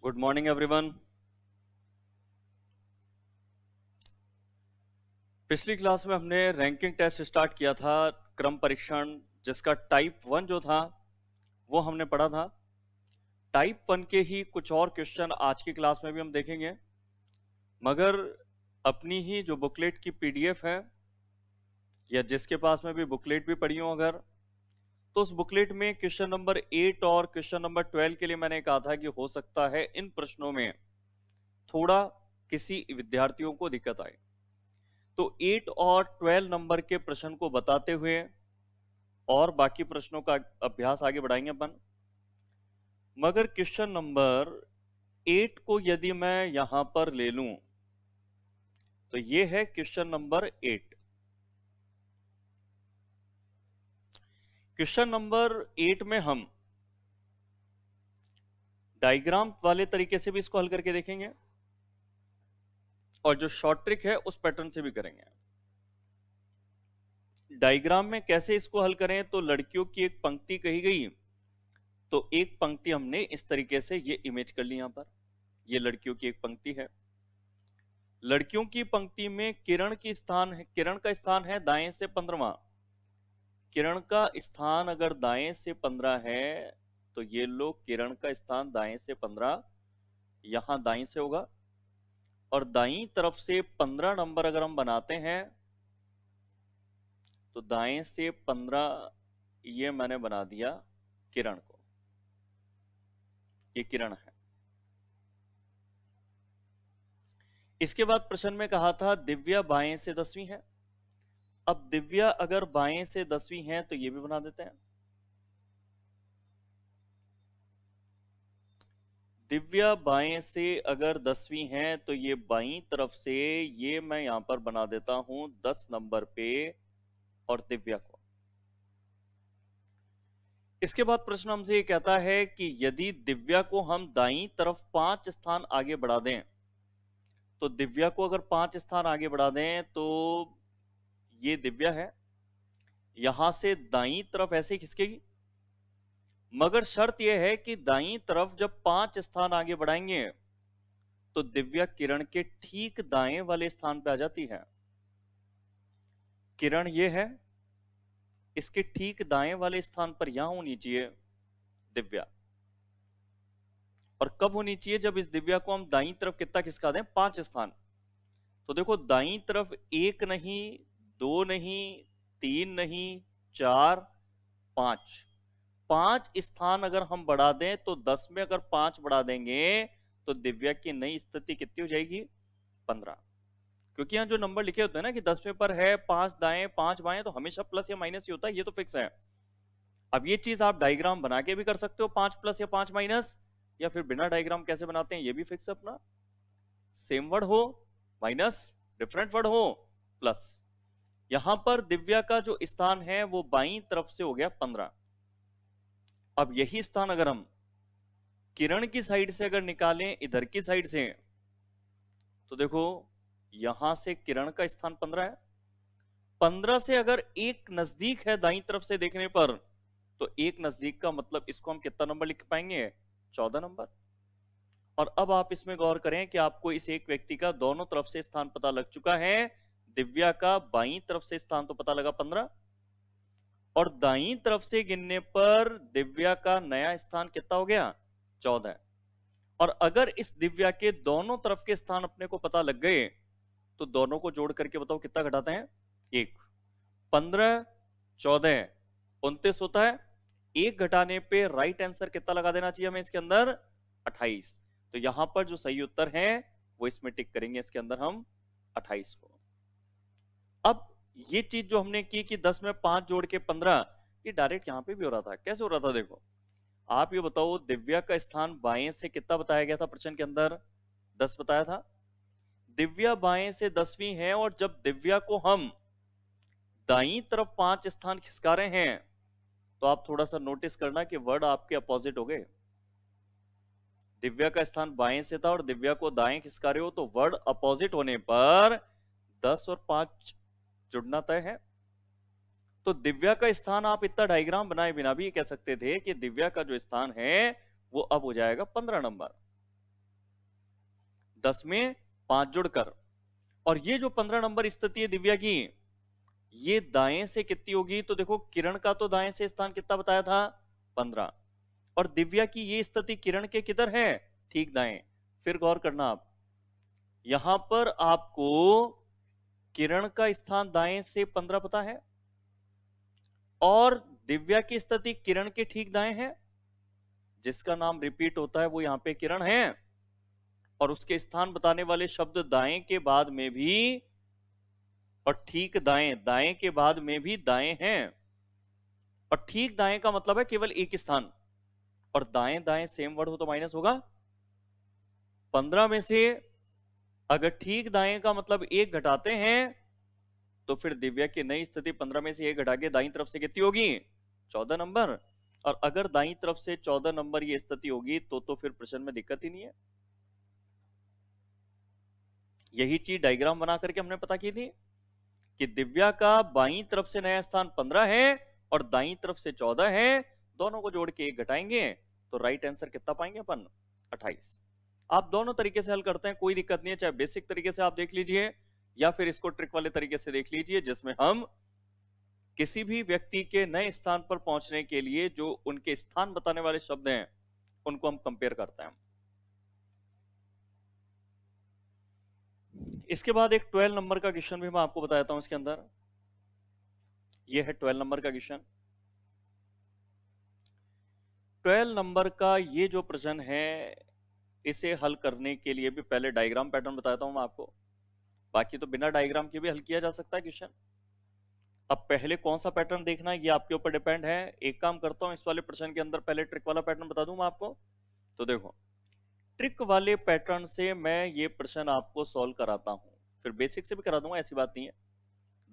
Good morning everyone. पिछली class में हमने रैंकिंग टेस्ट स्टार्ट किया था, क्रम परीक्षण, जिसका टाइप 1 जो था वो हमने पढ़ा था। टाइप 1 के ही कुछ और क्वेश्चन आज की क्लास में भी हम देखेंगे, मगर अपनी ही जो बुकलेट की पीडीएफ है, या जिसके पास में भी बुकलेट भी पढ़ी हो अगर, तो उस बुकलेट में क्वेश्चन नंबर 8 और क्वेश्चन नंबर 12 के लिए मैंने कहा था कि हो सकता है इन प्रश्नों में थोड़ा किसी विद्यार्थियों को दिक्कत आए। तो 8 और 12 नंबर के प्रश्न को बताते हुए और बाकी प्रश्नों का अभ्यास आगे बढ़ाएंगे अपन। मगर क्वेश्चन नंबर 8 को यदि मैं यहां पर ले लूं तो ये है क्वेश्चन नंबर 8। क्वेश्चन नंबर 8 में हम डायग्राम वाले तरीके से भी इसको हल करके देखेंगे और जो शॉर्ट ट्रिक है उस पैटर्न से भी करेंगे। डायग्राम में कैसे इसको हल करें, तो लड़कियों की एक पंक्ति कही गई, तो एक पंक्ति हमने इस तरीके से ये इमेज कर ली। यहां पर ये लड़कियों की एक पंक्ति है। लड़कियों की पंक्ति में किरण का स्थान है दाएं से 15वां। किरण का स्थान अगर दाएं से 15 है तो ये लोग किरण का स्थान दाएं से 15 यहां दाएं से होगा, और दाईं तरफ से 15 नंबर अगर हम बनाते हैं तो दाएं से 15 ये मैंने बना दिया किरण को, ये किरण है। इसके बाद प्रश्न में कहा था दिव्या बाएं से 10वीं है। अब दिव्या अगर बाएं से 10वीं है तो ये भी बना देते हैं। दिव्या बाएं से अगर 10वीं है तो ये बाईं तरफ से ये मैं यहां पर बना देता हूं 10 नंबर पे और दिव्या को। इसके बाद प्रश्न हमसे ये कहता है कि यदि दिव्या को हम दाईं तरफ 5 स्थान आगे बढ़ा दें, तो दिव्या को अगर 5 स्थान आगे बढ़ा दें तो ये दिव्या है, यहां से दाईं तरफ ऐसे ही खिसकेगी। मगर शर्त यह है कि दाईं तरफ जब 5 स्थान आगे बढ़ाएंगे तो दिव्या किरण के ठीक दाएं वाले स्थान पे आ जाती है। किरण ये है, इसके ठीक दाएं वाले स्थान पर यहां होनी चाहिए दिव्या। और कब होनी चाहिए, जब इस दिव्या को हम दाईं तरफ कितना खिसका दें, 5 स्थान। तो देखो दाईं तरफ 1 नहीं, 2 नहीं, 3 नहीं, 4, 5, 5 स्थान अगर हम बढ़ा दें तो 10 में अगर 5 बढ़ा देंगे तो दिव्या की नई स्थिति कितनी हो जाएगी, 15। क्योंकि यहां जो नंबर लिखे होते हैं ना कि 10वें पर है 5 दाएं 5 बाएं, तो हमेशा प्लस या माइनस ही होता है, ये तो फिक्स है। अब ये चीज आप डायग्राम बना के भी कर सकते हो, 5 प्लस या 5 माइनस, या फिर बिना डायग्राम कैसे बनाते हैं ये भी फिक्स है अपना। सेम वर्ड हो माइनस, डिफरेंट वर्ड हो प्लस। यहां पर दिव्या का जो स्थान है वो बाईं तरफ से हो गया 15। अब यही स्थान अगर हम किरण की साइड से अगर निकालें इधर की साइड से, तो देखो यहां से किरण का स्थान 15 है। 15 से अगर एक नजदीक है दाईं तरफ से देखने पर, तो एक नजदीक का मतलब इसको हम कितना नंबर लिख पाएंगे, 14 नंबर। और अब आप इसमें गौर करें कि आपको इस एक व्यक्ति का दोनों तरफ से स्थान पता लग चुका है। दिव्या का बाईं तरफ से स्थान तो पता लगा 15, और दाईं तरफ से गिनने पर दिव्या का नया स्थान कितना हो गया, 14। और अगर इस दिव्या के दोनों तरफ के स्थान अपने को पता लग गए तो दोनों को जोड़ करके बताओ कितना घटाते हैं, 1। 15 14 29 होता है। एक घटाने पे राइट आंसर कितना लगा देना चाहिए हमें इसके अंदर, 28। तो यहां पर जो सही उत्तर है वो इसमें टिक करेंगे इसके अंदर हम 28 को। अब ये चीज जो हमने की कि 10 में 5 जोड़ के 15, ये डायरेक्ट यहां पे भी हो रहा था। कैसे हो रहा था देखो, आप ये बताओ दिव्या का स्थान बाएं से कितना बताया गया था प्रश्न के अंदर, 10 बताया था। दिव्या बाएं से 10वीं है, और जब दिव्या को हम दाईं तरफ 5 स्थान खिसका रहे हैं तो आप थोड़ा सा नोटिस करना कि वर्ड आपके अपोजिट हो गए। दिव्या का स्थान बाएं से था और दिव्या को दाएं खिसका रहे हो, तो वर्ड अपोजिट होने पर 10 और 5 जुड़ना तय है। तो दिव्या का स्थान आप इतना डायग्राम बनाए बिना भी कह सकते थे कि दिव्या का जो स्थान है वो अब हो जाएगा 15 नंबर। 10 में 5 जुड़कर। और ये जो 15 नंबर स्थिति है दिव्या की, ये दाएं से कितनी होगी? तो देखो किरण का तो दाएं से स्थान कितना बताया था? 15। और दिव्या की ये स्थिति किरण के किधर है? ठीक दाएं। फिर गौर करना आप, यहां पर आपको किरण का स्थान दाएं से 15 पता है, और दिव्या की स्थिति किरण के ठीक दाएं है। जिसका नाम रिपीट होता है वो यहां पे किरण है, और उसके स्थान बताने वाले शब्द दाएं के बाद में भी, और ठीक दाएं, दाएं के बाद में भी दाएं हैं। और ठीक दाएं का मतलब है केवल एक स्थान, और दाएं दाएं सेम वर्ड हो तो माइनस होगा। 15 में से अगर ठीक दाएं का मतलब एक घटाते हैं, तो फिर दिव्या की नई स्थिति 15 में से एक घटा के दाईं तरफ से कितनी होगी? 14 नंबर। और अगर दाईं तरफ से 14 नंबर ये स्थिति होगी तो फिर प्रश्न में दिक्कत ही नहीं है। यही चीज डायग्राम बना करके हमने पता की थी कि दिव्या का बाईं तरफ से नया स्थान 15 है और दाईं तरफ से 14 है, दोनों को जोड़ के एक घटाएंगे तो राइट आंसर कितना पाएंगे अपन? 28। आप दोनों तरीके से हल करते हैं, कोई दिक्कत नहीं है, चाहे बेसिक तरीके से आप देख लीजिए या फिर इसको ट्रिक वाले तरीके से देख लीजिए, जिसमें हम किसी भी व्यक्ति के नए स्थान पर पहुंचने के लिए जो उनके स्थान बताने वाले शब्द हैं उनको हम कंपेयर करते हैं। इसके बाद एक 12 नंबर का क्वेश्चन भी मैं आपको बताता हूं। इसके अंदर ये है 12 नंबर का क्वेश्चन। 12 नंबर का ये जो प्रश्न है, इसे हल करने के लिए भी पहले डायग्राम पैटर्न बताता हूं मैं आपको, बाकी तो बिना डायग्राम के भी हल किया जा सकता है क्वेश्चन। अब पहले कौन सा पैटर्न देखना है ये आपके ऊपर डिपेंड है। एक काम करता हूं, इस वाले प्रश्न के अंदर पहले ट्रिक वाला पैटर्न बता दूं मैं आपको। तो देखो, ट्रिक वाले पैटर्न से मैं ये प्रश्न आपको सॉल्व कराता हूं, फिर बेसिक से भी करा दूंगा, ऐसी बात नहीं है।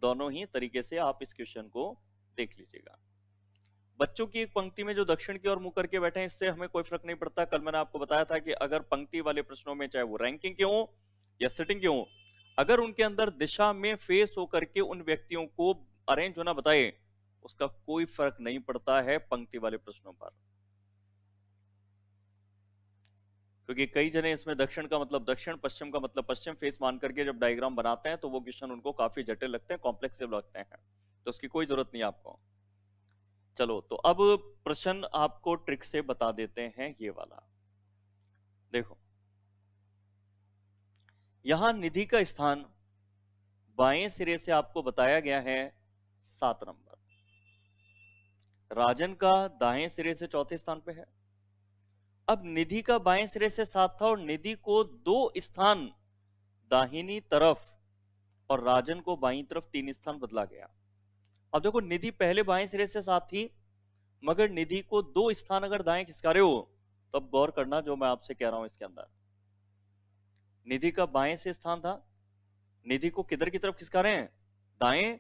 दोनों ही तरीके से आप इस क्वेश्चन को देख लीजिएगा। बच्चों की एक पंक्ति में जो दक्षिण की ओर मुंह करके बैठे हैं, इससे हमें कोई फर्क नहीं पड़ता। कल मैंने आपको बताया था कि अगर पंक्ति वाले प्रश्नों में, चाहे वो रैंकिंग के हो या सिटिंग के हो, अगर उनके अंदर दिशा में फेस होकर के उन व्यक्तियों को अरेंज होना बताए, उसका कोई फर्क नहीं पड़ता है पंक्ति वाले प्रश्नों पर। क्योंकि कई जने इसमें दक्षिण का मतलब दक्षिण, पश्चिम का मतलब पश्चिम फेस मान करके जब डायग्राम बनाते हैं तो वो क्वेश्चन उनको काफी जटिल लगते हैं, कॉम्प्लेक्सिव लगते हैं, तो उसकी कोई जरूरत नहीं आपको। चलो, तो अब प्रश्न आपको ट्रिक से बता देते हैं। ये वाला देखो, यहां निधि का स्थान बाएं सिरे से आपको बताया गया है 7 नंबर, राजन का दाएं सिरे से चौथे स्थान पे है। अब निधि का बाएं सिरे से 7 था और निधि को 2 स्थान दाहिनी तरफ और राजन को बाईं तरफ 3 स्थान बदला गया। अब देखो, निधि पहले बाएं सिरे से 7 थी, मगर निधि को 2 स्थान अगर दाएं खिसका रहे हो, तो अब गौर करना जो मैं आपसे कह रहा हूं। इसके अंदर निधि का बाएं से स्थान था, निधि को किधर की तरफ खिसका रहे हैं? दाएं।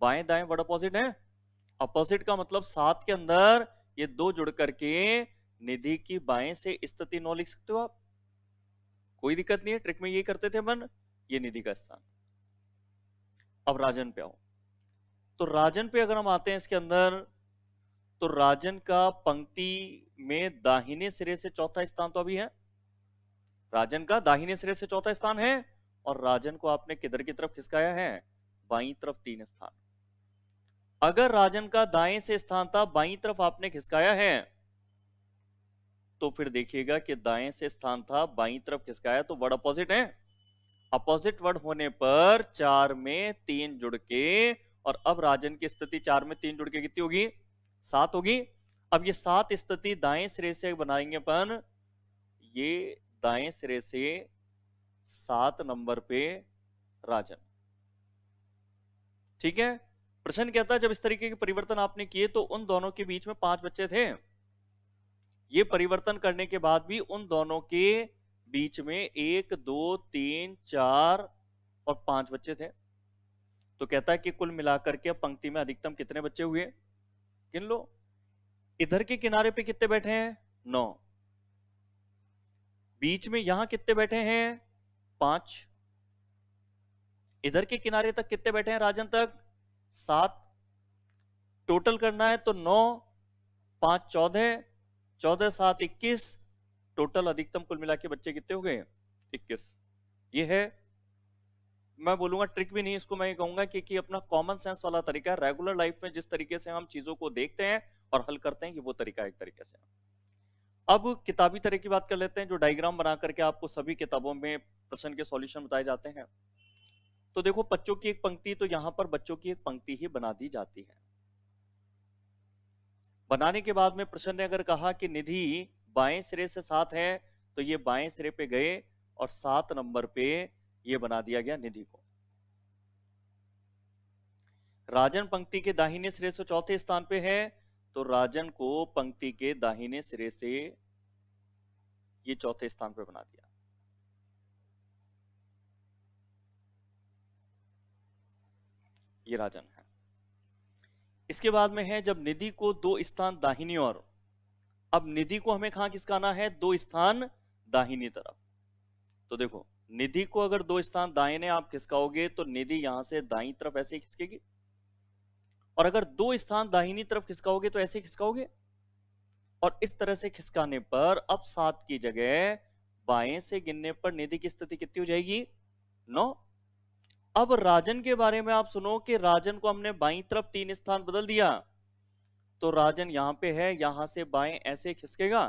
बाएं दाएं वर्ड अपोजिट है। अपोजिट का मतलब 7 के अंदर ये 2 जुड़ करके निधि की बाएं से स्थिति 9 लिख सकते हो आप, कोई दिक्कत नहीं है। ट्रिक में ये करते थे अपन। ये निधि का स्थान। अब राजन पे आओ, तो राजन पे अगर हम आते हैं इसके अंदर, तो राजन का पंक्ति में दाहिने सिरे से चौथा स्थान तो अभी है, राजन का दाहिने सिरे से चौथा स्थान है, और राजन को आपने किधर की तरफ खिसकाया है? बाईं तरफ 3 स्थान। अगर राजन का दाएं से स्थान था, बाईं तरफ आपने खिसकाया है, तो फिर देखिएगा कि दाएं से स्थान था, बाईं तरफ खिसकाया, तो वर्ड अपोजिट है। अपोजिट वर्ड होने पर 4 में 3 जुड़ के, और अब राजन की स्थिति 4 में 3 जुड़ के कितनी होगी? 7 होगी। अब ये 7 स्थिति दाएं सिरे से बनाएंगे अपन, ये दाएं सिरे से 7 नंबर पे राजन। ठीक है। प्रश्न कहता है जब इस तरीके के परिवर्तन आपने किए तो उन दोनों के बीच में 5 बच्चे थे। ये परिवर्तन करने के बाद भी उन दोनों के बीच में 1 2 3 4 और 5 बच्चे थे। तो कहता है कि कुल मिलाकर के पंक्ति में अधिकतम कितने बच्चे हुए? गिन लो। इधर के किनारे पे कितने बैठे हैं? 9। बीच में यहां कितने बैठे हैं? 5। इधर के किनारे तक कितने बैठे हैं? राजन तक 7। टोटल करना है तो 9 5 14, 14 7 21। टोटल अधिकतम कुल मिला के बच्चे कितने हो गए? 21। ये है, मैं बोलूंगा ट्रिक भी नहीं इसको, मैं ये कहूंगा कि अपना कॉमन सेंस वाला तरीका है। रेगुलर लाइफ में जिस तरीके से हम चीजों को देखते हैं और हल करते हैं, कि वो तरीका एक तरीके से। अब किताबी तरह की बात कर लेते हैं, जो डायग्राम बना करके आपको सभी किताबों में प्रश्न के सॉल्यूशन बताए जाते हैं। तो देखो, बच्चों की एक पंक्ति, तो यहां पर बच्चों की एक पंक्ति ही बना दी जाती है। बनाने के बाद में प्रश्न ने अगर कहा कि निधि बाएं सिरे से 7 है, तो ये बाएं सिरे पे गए और 7 नंबर पे ये बना दिया गया निधि को। राजन पंक्ति के दाहिने सिरे से चौथे स्थान पे है, तो राजन को पंक्ति के दाहिने सिरे से ये चौथे स्थान पे बना दिया। ये राजन है। इसके बाद में है, जब निधि को 2 स्थान दाहिनी ओर, अब निधि को हमें कहां खिसकाना है, 2 स्थान दाहिनी तरफ। तो देखो, निधि को अगर 2 स्थान दाहिने आप खिसकाओगे, तो निधि यहां से दाईं तरफ ऐसे ही खिसकेगी, और अगर 2 स्थान दाहिनी तरफ खिसकाओगे तो ऐसे खिसकाओगे। और इस तरह से खिसकाने पर अब 7 की जगह बाएं से गिनने पर निधि की स्थिति कितनी हो जाएगी, 9। अब राजन के बारे में आप सुनो कि राजन को हमने बाईं तरफ 3 स्थान बदल दिया, तो राजन यहां पे है, यहां से बाएं ऐसे खिसकेगा,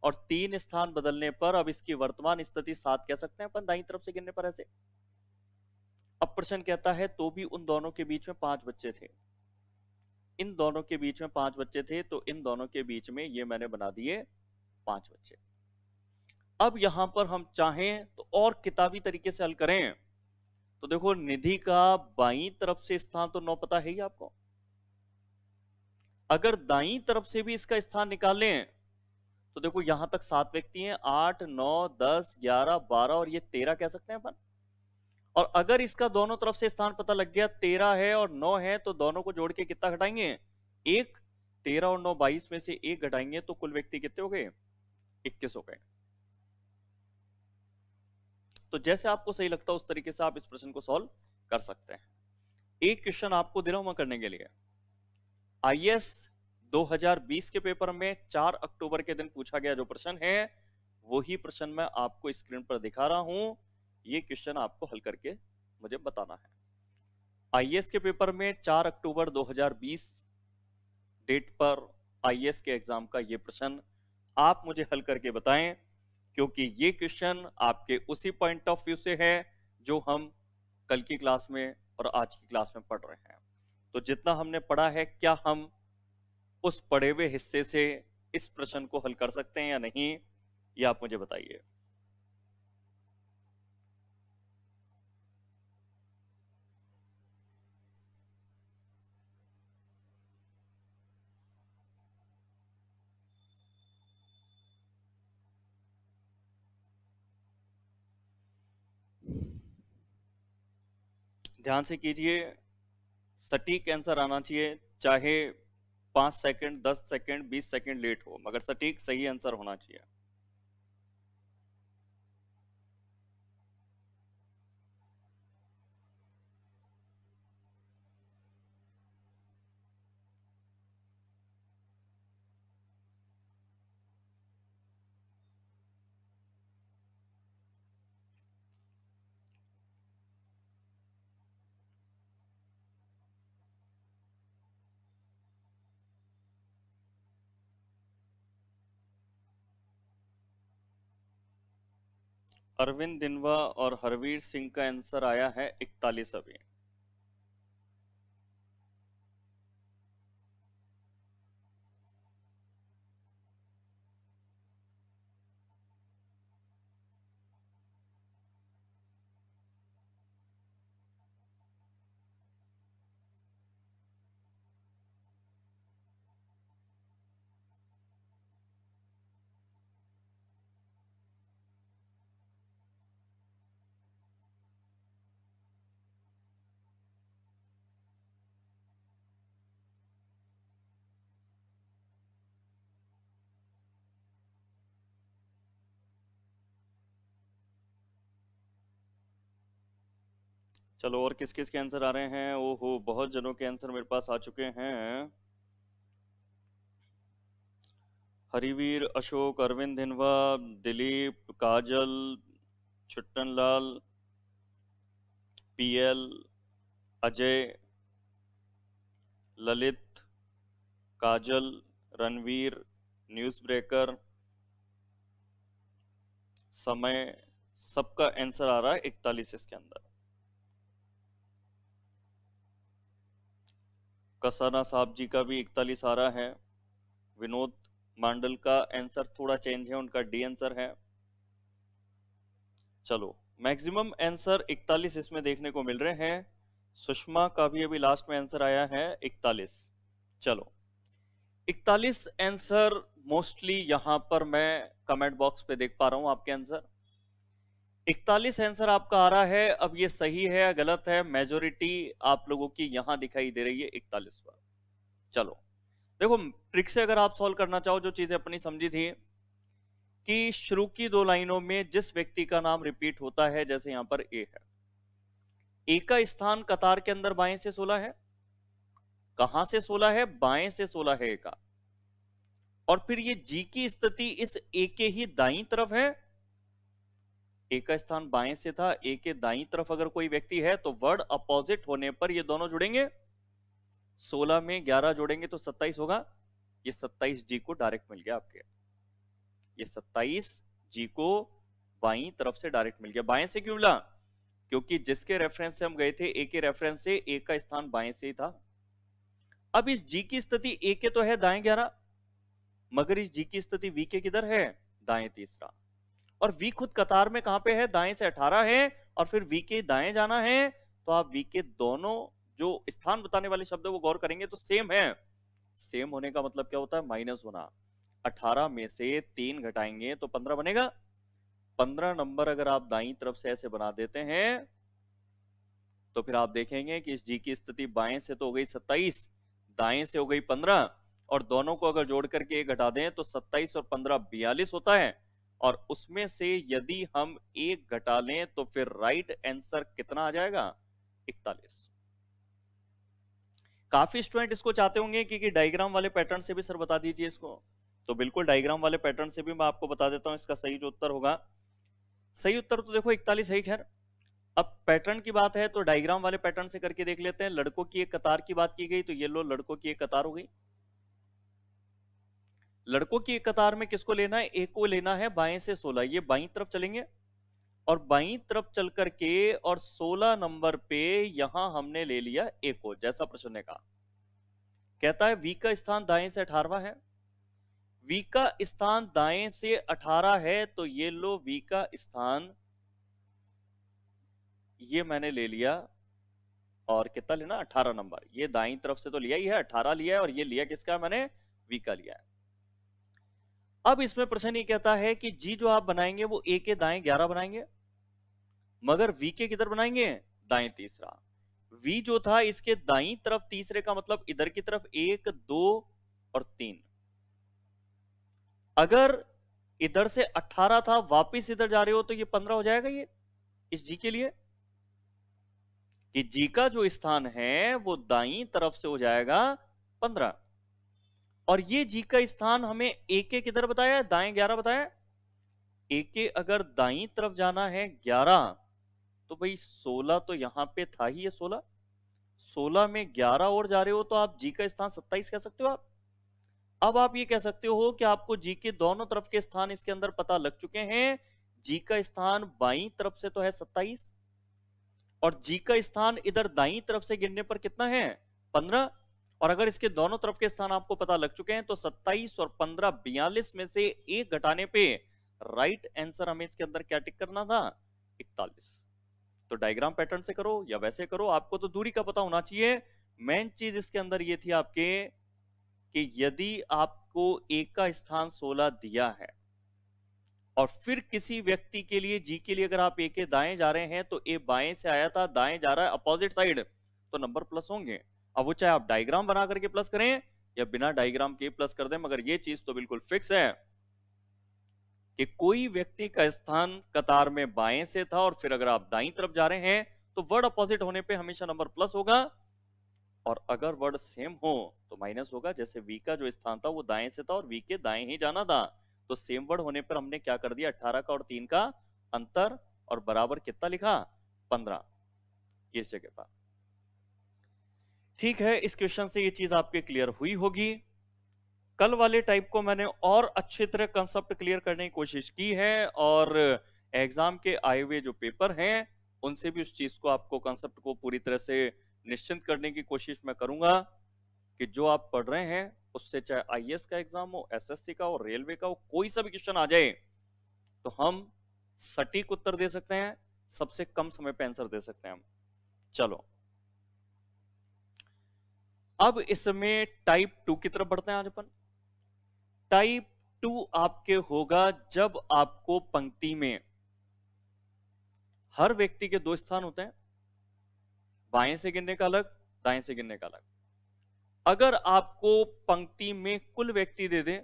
और 3 स्थान बदलने पर अब इसकी वर्तमान स्थिति 7 कह सकते हैं अपन दाईं तरफ से गिनने पर ऐसे। अब प्रश्न कहता है, तो भी उन दोनों के बीच में 5 बच्चे थे। इन दोनों के बीच में 5 बच्चे थे, तो इन दोनों के बीच में ये मैंने बना दिए 5 बच्चे। अब यहां पर हम चाहें तो और किताबी तरीके से हल करें, तो देखो, निधि का बाईं तरफ से स्थान तो 9 पता है ही आपको। अगर दाईं तरफ से भी इसका स्थान निकालें, तो देखो यहां तक 7 व्यक्ति हैं, 8 9 10 11 12 और ये 13 कह सकते हैं अपन। और अगर इसका दोनों तरफ से स्थान पता लग गया, 13 है और 9 है, तो दोनों को जोड़ के कितना घटाएंगे, 1। 13 और 9 22 में से 1 घटाएंगे, तो कुल व्यक्ति कितने हो गए, 21 हो गए। तो जैसे आपको सही लगता है उस तरीके से आप इस प्रश्न को सॉल्व कर सकते हैं। एक क्वेश्चन आपको दे रहा हूं मैं करने के लिए। आईएएस 2020 के पेपर में 4 अक्टूबर के दिन पूछा गया जो प्रश्न है, वही प्रश्न मैं आपको स्क्रीन पर दिखा रहा हूं। ये क्वेश्चन आपको हल करके मुझे बताना है। आईएएस के पेपर में 4 अक्टूबर 2020 डेट पर आईएएस के एग्जाम का ये प्रश्न आप मुझे हल करके बताएं, क्योंकि ये क्वेश्चन आपके उसी पॉइंट ऑफ व्यू से है जो हम कल की क्लास में और आज की क्लास में पढ़ रहे हैं। तो जितना हमने पढ़ा है, क्या हम उस पढ़े हुए हिस्से से इस प्रश्न को हल कर सकते हैं या नहीं, ये आप मुझे बताइए। ध्यान से कीजिए, सटीक आंसर आना चाहिए, चाहे 5 सेकंड 10 सेकंड 20 सेकंड लेट हो, मगर सटीक सही आंसर होना चाहिए। अरविंद दिनवा और हरवीर सिंह का आंसर आया है 41 अभी। चलो, और किस किस के आंसर आ रहे हैं, ओहो बहुत जनों के आंसर मेरे पास आ चुके हैं। हरिवीर, अशोक, अरविंद दिनवा, दिलीप, काजल, छुट्टन लाल, पीएल, अजय, ललित, काजल, रणवीर, न्यूज ब्रेकर, समय, सबका आंसर आ रहा है 41 इसके अंदर। कसाना साहब जी का भी 41 आ रहा है। विनोद मांडल का आंसर थोड़ा चेंज है, उनका डी आंसर है। चलो, मैक्सिमम आंसर 41 इसमें देखने को मिल रहे हैं। सुषमा का भी अभी लास्ट में आंसर आया है 41। चलो, 41 आंसर मोस्टली यहां पर मैं कमेंट बॉक्स पे देख पा रहा हूं आपके आंसर। 41 आंसर आपका आ रहा है। अब ये सही है या गलत है, मेजोरिटी आप लोगों की यहां दिखाई दे रही है 41 पर। चलो देखो, ट्रिक से अगर आप सॉल्व करना चाहो, जो चीजें अपनी समझी थी कि शुरू की दो लाइनों में जिस व्यक्ति का नाम रिपीट होता है, जैसे यहां पर ए है, ए का स्थान कतार के अंदर बाएं से 16 है। कहां से 16 है? बाएं से 16 है ए का। और फिर ये जी की स्थिति इस ए के ही दाईं तरफ है। ए का स्थान बाएं से था, ए के दाईं तरफ अगर कोई व्यक्ति है तो वर्ड अपोजिट होने पर ये दोनों जुड़ेंगे। 16 में 11 जोड़ेंगे तो 27 होगा। ये 27 जी को डायरेक्ट मिल गया आपके। ये 27 जी को बाईं तरफ से डायरेक्ट मिल गया। बाएं से क्यों मिला? क्योंकि जिसके रेफरेंस से हम गए थे, ए के रेफरेंस से, ए का स्थान बाएं से ही था। अब इस जी की स्थिति ए के तो है दाएं 11, मगर इस जी की स्थिति वी के किधर है? दाएं तीसरा। और वी खुद कतार में कहां पे है? दाएं से 18 है। और फिर वी के दाएं जाना है, तो आप वी के दोनों जो स्थान बताने वाले शब्द है वो गौर करेंगे तो सेम है। सेम होने का मतलब क्या होता है? माइनस होना। 18 में से 3 घटाएंगे तो 15 बनेगा। 15 नंबर अगर आप दाईं तरफ से ऐसे बना देते हैं तो फिर आप देखेंगे कि इस जी की स्थिति बाएं से तो हो गई 27, दाएं से हो गई 15, और दोनों को अगर जोड़ करके एक घटा दें तो 27 और 15 42 होता है। और उसमें से यदि हम एक घटा लें तो फिर राइट आंसर कितना आ जाएगा? 41। काफी स्टूडेंट इसको चाहते होंगे कि डायग्राम वाले पैटर्न से भी सर बता दीजिए इसको। तो बिल्कुल डायग्राम वाले पैटर्न से भी मैं आपको बता देता हूं इसका सही जो उत्तर होगा। सही उत्तर तो देखो 41 है। खैर, अब पैटर्न की बात है तो डायग्राम वाले पैटर्न से करके देख लेते हैं। लड़कों की एक कतार की बात की गई तो ये लो, लड़कों की एक कतार हो गई। लड़कों की एक कतार में किसको लेना है? एक को लेना है बाएं से 16। ये बाईं तरफ चलेंगे और बाईं तरफ चल करके और 16 नंबर पे यहां हमने ले लिया एक को, जैसा प्रश्न ने कहा। कहता है वी का स्थान दाएं से 18वां है। वी का स्थान दाएं से 18 है तो ये लो, वी का स्थान ये मैंने ले लिया। और कितना लेना? 18 नंबर। ये दाईं तरफ से तो लिया ही है, 18 लिया है, और ये लिया किसका? मैंने वी का लिया है। अब इसमें प्रश्न ये कहता है कि जी जो आप बनाएंगे वो ए के दाएं 11 बनाएंगे, मगर वी के किधर बनाएंगे? दाएं तीसरा। वी जो था इसके दाईं तरफ तीसरे का मतलब इधर की तरफ 1 2 और 3। अगर इधर से 18 था, वापिस इधर जा रहे हो तो ये 15 हो जाएगा। ये इस जी के लिए कि जी का जो स्थान है वो दाईं तरफ से हो जाएगा 15। और ये जी का स्थान हमें ए के किधर बताया? दाएं 11 बताया। ए के अगर दाईं तरफ जाना है 11, तो भाई 16 तो यहां पे था ही, ये 16। 16 में 11 और जा रहे हो तो आप जी का स्थान 27 कह सकते हो आप। अब आप ये कह सकते हो कि आपको जी के दोनों तरफ के स्थान इसके अंदर पता लग चुके हैं। जी का स्थान बाईं तरफ से तो है 27, और जी का स्थान इधर दाईं तरफ से गिनने पर कितना है? 15। और अगर इसके दोनों तरफ के स्थान आपको पता लग चुके हैं तो 27 और 15 42 में से एक घटाने पे राइट आंसर हमें इसके अंदर क्या टिक करना था? 41। तो डायग्राम पैटर्न से करो या वैसे करो, आपको तो दूरी का पता होना चाहिए। मेन चीज इसके अंदर ये थी आपके कि यदि आपको एक का स्थान 16 दिया है और फिर किसी व्यक्ति के लिए जी के लिए अगर आप ए के दाएं जा रहे हैं तो ए बाएं से आया था, दाएं जा रहा है अपोजिट साइड, तो नंबर प्लस होंगे। अब वो चाहे आप डायग्राम बना करके प्लस करें या बिना डायग्राम के प्लस कर दें, मगर ये चीज तो बिल्कुल फिक्स है कि कोई व्यक्ति का स्थान कतार में बाएं से था और फिर अगर आप दाईं तरफ जा रहे हैं तो वर्ड अपोजिट होने पे हमेशा नंबर प्लस होगा, और अगर वर्ड सेम हो तो माइनस होगा। जैसे वी का जो स्थान था वो दाएं से था और वी के दाएं ही जाना था, तो सेम वर्ड होने पर हमने क्या कर दिया? 18 का और 3 का अंतर और बराबर कितना लिखा 15 इस जगह पर। ठीक है, इस क्वेश्चन से ये चीज आपके क्लियर हुई होगी। कल वाले टाइप को मैंने और अच्छी तरह कंसेप्ट क्लियर करने की कोशिश की है, और एग्जाम के आए हुए जो पेपर हैं उनसे भी उस चीज को, आपको कंसेप्ट को पूरी तरह से निश्चिंत करने की कोशिश मैं करूंगा कि जो आप पढ़ रहे हैं उससे, चाहे आईएएस का एग्जाम हो, एसएससी का हो, रेलवे का हो, कोई सा भी क्वेश्चन आ जाए तो हम सटीक उत्तर दे सकते हैं, सबसे कम समय पे आंसर दे सकते हैं हम। चलो अब इसमें टाइप 2 की तरफ बढ़ते हैं आज अपन। टाइप 2 आपके होगा जब आपको पंक्ति में हर व्यक्ति के 2 स्थान होते हैं, बाएं से गिनने का अलग, दाएं से गिनने का अलग। अगर आपको पंक्ति में कुल व्यक्ति दे दे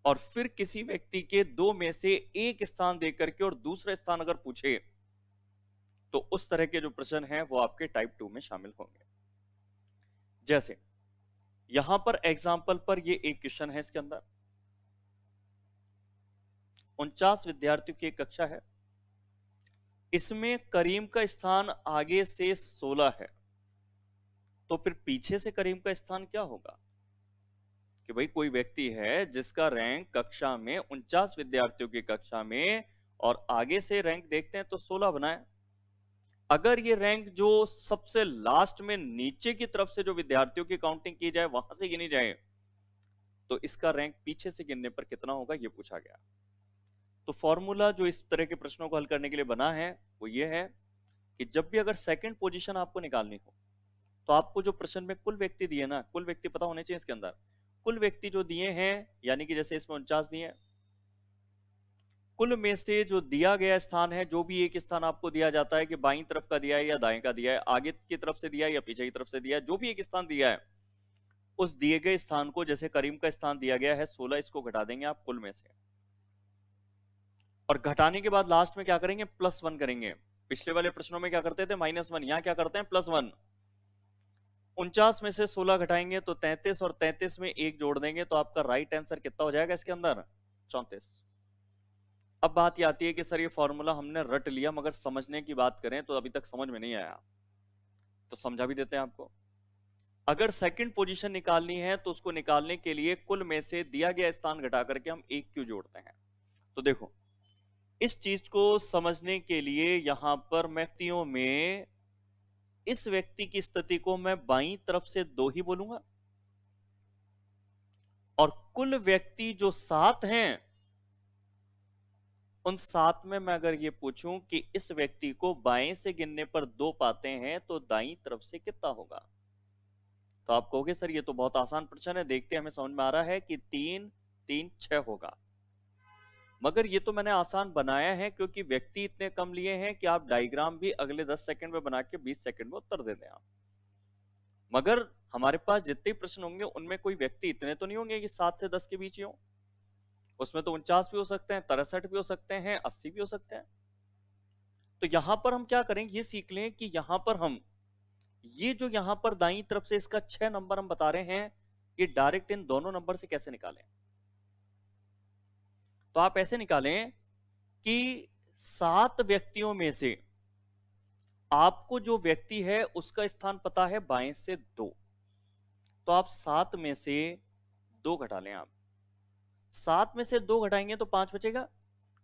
और फिर किसी व्यक्ति के 2 में से एक स्थान देकर के और दूसरा स्थान अगर पूछे, तो उस तरह के जो प्रश्न हैं वो आपके टाइप 2 में शामिल होंगे। जैसे यहां पर एग्जाम्पल पर ये एक क्वेश्चन है, इसके अंदर 49 विद्यार्थियों की एक कक्षा है, इसमें करीम का स्थान आगे से 16 है, तो फिर पीछे से करीम का स्थान क्या होगा? कि भाई कोई व्यक्ति है जिसका रैंक कक्षा में 49 विद्यार्थियों की कक्षा में, और आगे से रैंक देखते हैं तो 16 बनाए। अगर ये रैंक जो सबसे लास्ट में नीचे की तरफ से जो विद्यार्थियों की काउंटिंग की जाए वहां से गिनी जाए, तो इसका रैंक पीछे से गिनने पर कितना होगा, ये पूछा गया। तो फॉर्मूला जो इस तरह के प्रश्नों को हल करने के लिए बना है वो ये है कि जब भी अगर सेकंड पोजीशन आपको निकालनी हो, तो आपको जो प्रश्न में कुल व्यक्ति दिए ना, कुल व्यक्ति पता होने चाहिए इसके अंदर। कुल व्यक्ति जो दिए हैं, यानी कि जैसे इसमें 49 दिए हैं, कुल में से जो दिया गया स्थान है, जो भी एक स्थान आपको दिया जाता है कि बाईं तरफ का दिया है या दाएं का दिया है, आगे की तरफ से दिया है या पीछे की तरफ से दिया है, जो भी एक स्थान दिया है, उस दिए गए स्थान को, जैसे करीम का स्थान दिया गया है 16, इसको घटा देंगे आप कुल में से, और घटाने के बाद लास्ट में क्या करेंगे, +1 करेंगे। पिछले वाले प्रश्नों में क्या करते थे, -1, यहां क्या करते हैं, +1। 49 में से 16 घटाएंगे तो 33, और 33 में 1 जोड़ देंगे तो आपका राइट आंसर कितना हो जाएगा इसके अंदर, 34। अब बात ये आती है कि सर ये फॉर्मूला हमने रट लिया, मगर समझने की बात करें तो अभी तक समझ में नहीं आया, तो समझा भी देते हैं आपको। अगर सेकंड पोजीशन निकालनी है तो उसको निकालने के लिए कुल में से दिया गया स्थान घटा करके हम 1 क्यों जोड़ते हैं। तो देखो, इस चीज को समझने के लिए यहां पर व्यक्तियों में इस व्यक्ति की स्थिति को मैं बाईं तरफ से 2 ही बोलूंगा, और कुल व्यक्ति जो 7 हैं, उन 7 में मैं अगर ये पूछूं कि इस व्यक्ति को बाएं से गिनने पर 2 पाते हैं तो दाईं तरफ से कितना होगा, तो आप कहोगे सर ये तो बहुत आसान प्रश्न है, देखते हमें समझ में आ रहा है कि 3 3 6 होगा। मगर ये तो मैंने आसान बनाया है क्योंकि व्यक्ति इतने कम लिए हैं कि आप डायग्राम भी अगले 10 सेकंड में बना के 20 सेकंड में उत्तर दे दें आप। मगर हमारे पास जितने प्रश्न होंगे उनमें कोई व्यक्ति इतने तो नहीं होंगे कि 7 से 10 के बीच ही हो, उसमें तो 49 भी हो सकते हैं, 63 भी हो सकते हैं, 80 भी हो सकते हैं। तो यहां पर हम क्या करें, ये सीख लें कि यहां पर हम ये जो यहां पर दाईं तरफ से इसका 6 नंबर हम बता रहे हैं, ये डायरेक्ट इन दोनों नंबर से कैसे निकालें। तो आप ऐसे निकालें कि 7 व्यक्तियों में से आपको जो व्यक्ति है उसका स्थान पता है बाएं से 2, तो आप 7 में से 2 घटा लें। आप 7 में से 2 घटाएंगे तो 5 बचेगा।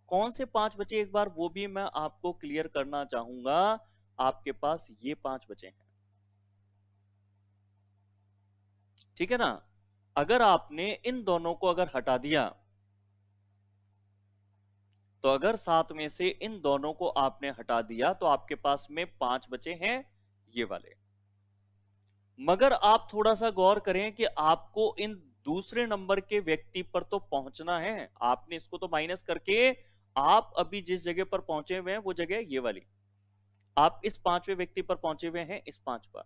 कौन से 5 बचे एक बार वो भी मैं आपको क्लियर करना चाहूंगा। आपके पास ये 5 बचे हैं, ठीक है ना। अगर आपने इन दोनों को अगर हटा दिया, तो अगर 7 में से इन दोनों को आपने हटा दिया तो आपके पास में 5 बचे हैं ये वाले। मगर आप थोड़ा सा गौर करें कि आपको इन दूसरे नंबर के व्यक्ति पर तो पहुंचना है, आपने इसको तो माइनस करके आप अभी जिस जगह पर पहुंचे हुए हैं वो जगह ये वाली, आप इस 5वें व्यक्ति पर पहुंचे हुए हैं, इस 5 पर,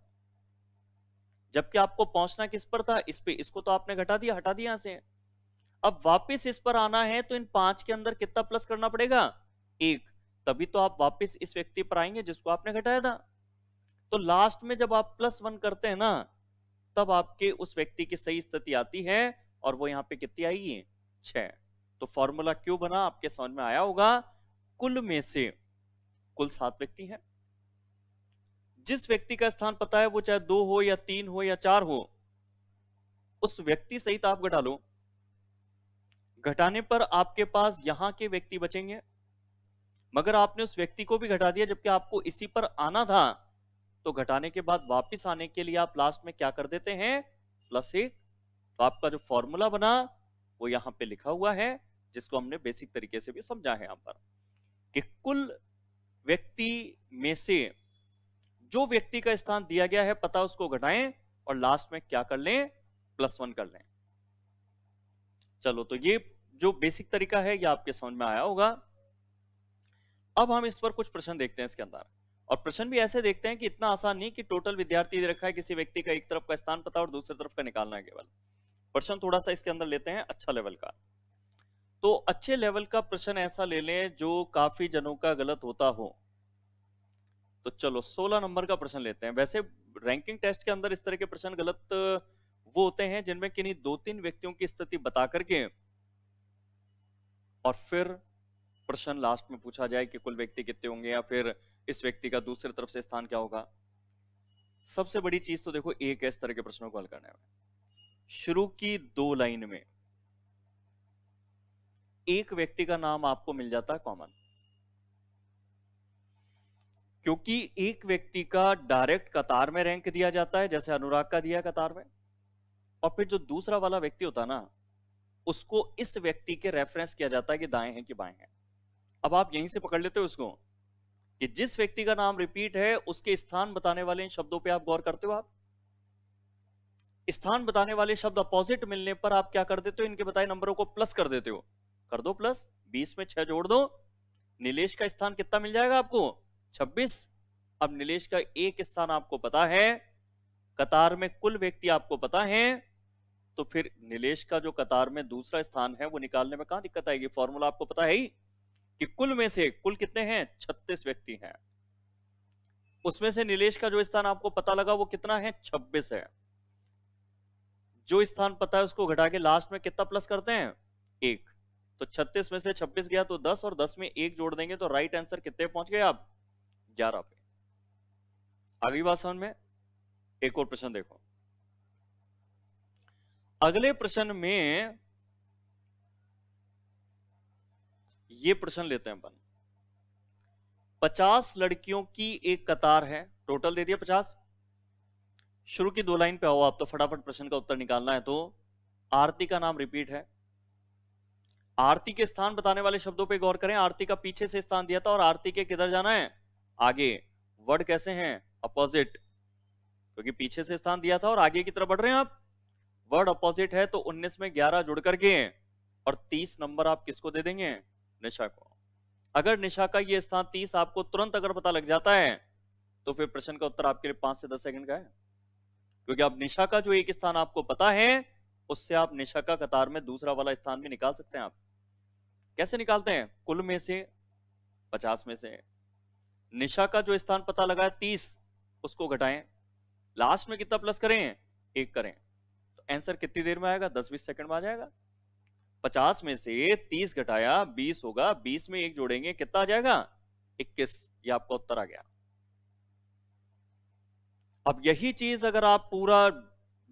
जबकि आपको पहुंचना किस पर था, इस पे। इसको तो आपने घटा दिया, हटा दिया यहां से। अब वापस इस पर आना है तो इन 5 के अंदर कितना प्लस करना पड़ेगा, 1, तभी तो आप वापस इस व्यक्ति पर आएंगे जिसको आपने घटाया था। तो लास्ट में जब आप +1 करते हैं ना, तब आपके उस व्यक्ति की सही स्थिति आती है, और वो यहां पे कितनी आएगी, 6। तो फॉर्मूला क्यों बना आपके समझ में आया होगा। कुल में से कुल 7 व्यक्ति हैं। जिस व्यक्ति का स्थान पता है वो चाहे 2 हो या 3 हो या 4 हो, उस व्यक्ति सहित आप घटा लो। घटाने पर आपके पास यहां के व्यक्ति बचेंगे, मगर आपने उस व्यक्ति को भी घटा दिया जबकि आपको इसी पर आना था। तो घटाने के बाद वापस आने के लिए आप लास्ट में क्या कर देते हैं, +1। तो आपका जो फॉर्मूला बना वो यहां पे लिखा हुआ है, जिसको हमने बेसिक तरीके से भी समझा है यहां पर, कि कुल व्यक्ति में से जो व्यक्ति का स्थान दिया गया है पता उसको घटाएं और लास्ट में क्या कर लें, +1 कर लें। चलो, तो ये जो बेसिक तरीका है ये आपके समझ में आया होगा। अब हम इस पर कुछ प्रश्न देखते हैं इसके अंदर, और प्रश्न भी ऐसे देखते हैं कि इतना आसान नहीं कि टोटल विद्यार्थी दे रखा है, किसी व्यक्ति का एक तरफ का स्थान पता और दूसरी तरफ का निकालना है केवल। प्रश्न थोड़ा सा इसके अंदर लेते हैं अच्छा लेवल का। तो अच्छे लेवल का प्रश्न ऐसा ले लें जो काफी जनों का गलत होता हो। तो चलो 16 नंबर का प्रश्न लेते हैं। वैसे रैंकिंग टेस्ट के अंदर इस तरह के प्रश्न गलत वो होते हैं जिनमें किन्हीं 2-3 व्यक्तियों की स्थिति बता करके और फिर प्रश्न लास्ट में पूछा जाए कि कुल व्यक्ति कितने होंगे या फिर इस व्यक्ति का दूसरी तरफ से स्थान क्या होगा। सबसे बड़ी चीज तो देखो एक है इस तरह के प्रश्नों को हल करने में, शुरू की 2 लाइन में एक व्यक्ति का नाम आपको मिल जाता है कॉमन, क्योंकि एक व्यक्ति का डायरेक्ट कतार में रैंक दिया जाता है, जैसे अनुराग का दिया कतार में, और फिर जो दूसरा वाला व्यक्ति होता है ना, उसको इस व्यक्ति के रेफरेंस किया जाता है कि दाएं हैं कि बाएं हैं। अब आप यहीं से पकड़ लेते हो उसको कि जिस व्यक्ति का नाम रिपीट है उसके स्थान बताने वाले इन शब्दों पे आप गौर करते हो। आप स्थान बताने वाले शब्द अपोजिट मिलने पर आप क्या कर देते हो, इनके बताए नंबरों को प्लस कर देते हो। कर दो प्लस, 20 में 6 जोड़ दो, नीलेश का स्थान कितना मिल जाएगा आपको, 26। अब नीलेश का एक स्थान आपको पता है, कतार में कुल व्यक्ति आपको पता है, तो फिर नीलेश का जो कतार में दूसरा स्थान है वो निकालने में कहां दिक्कत आएगी। फॉर्मूला आपको पता है ही कि कुल में से कुल कितने हैं, 36 व्यक्ति हैं, उसमें से नीलेश का जो स्थान आपको पता लगा वो कितना है, 26 है। जो स्थान पता है उसको घटा के लास्ट में कितना प्लस करते हैं, 1। तो 36 में से 26 गया तो 10, और 10 में 1 जोड़ देंगे तो राइट आंसर कितने पहुंच गए आप, 11 पे। अगली बात समझ में। एक और प्रश्न देखो, अगले प्रश्न में ये प्रश्न लेते हैं अपन। 50 लड़कियों की एक कतार है, टोटल दे दिया 50। शुरू की 2 लाइन पे आओ आप, तो फटाफट प्रश्न का उत्तर निकालना है। तो आरती का नाम रिपीट है, आरती के स्थान बताने वाले शब्दों पे गौर करें। आरती का पीछे से स्थान दिया था और आरती के किधर जाना है, आगे। वर्ड कैसे हैं, अपोजिट, क्योंकि पीछे से स्थान दिया था और आगे की तरफ बढ़ रहे हैं आप। वर्ड अपोजिट है तो 19 में 11 जुड़ करके और 30 नंबर आप किसको दे देंगे, निशा को। अगर निशा का ये स्थान 30 आपको तुरंत अगर पता लग जाता है तो फिर प्रश्न का उत्तर आपके लिए 5 से 10 सेकंड का है, क्योंकि अब निशा का जो एक स्थान आपको पता है उससे आप निशा का कतार में दूसरा वाला स्थान भी निकाल सकते हैं। आप कैसे निकालते हैं, कुल में से 50 में से निशा का जो स्थान पता लगा है 30, उसको घटाएं, लास्ट में कितना प्लस करें, 1 करें, तो आंसर कितनी देर में आएगा, 10-20 सेकंड में आ जाएगा। 50 में से 30 घटाया 20 होगा, 20 में 1 जोड़ेंगे कितना आ जाएगा, 21। ये आपका उत्तर आ गया। अब यही चीज अगर आप पूरा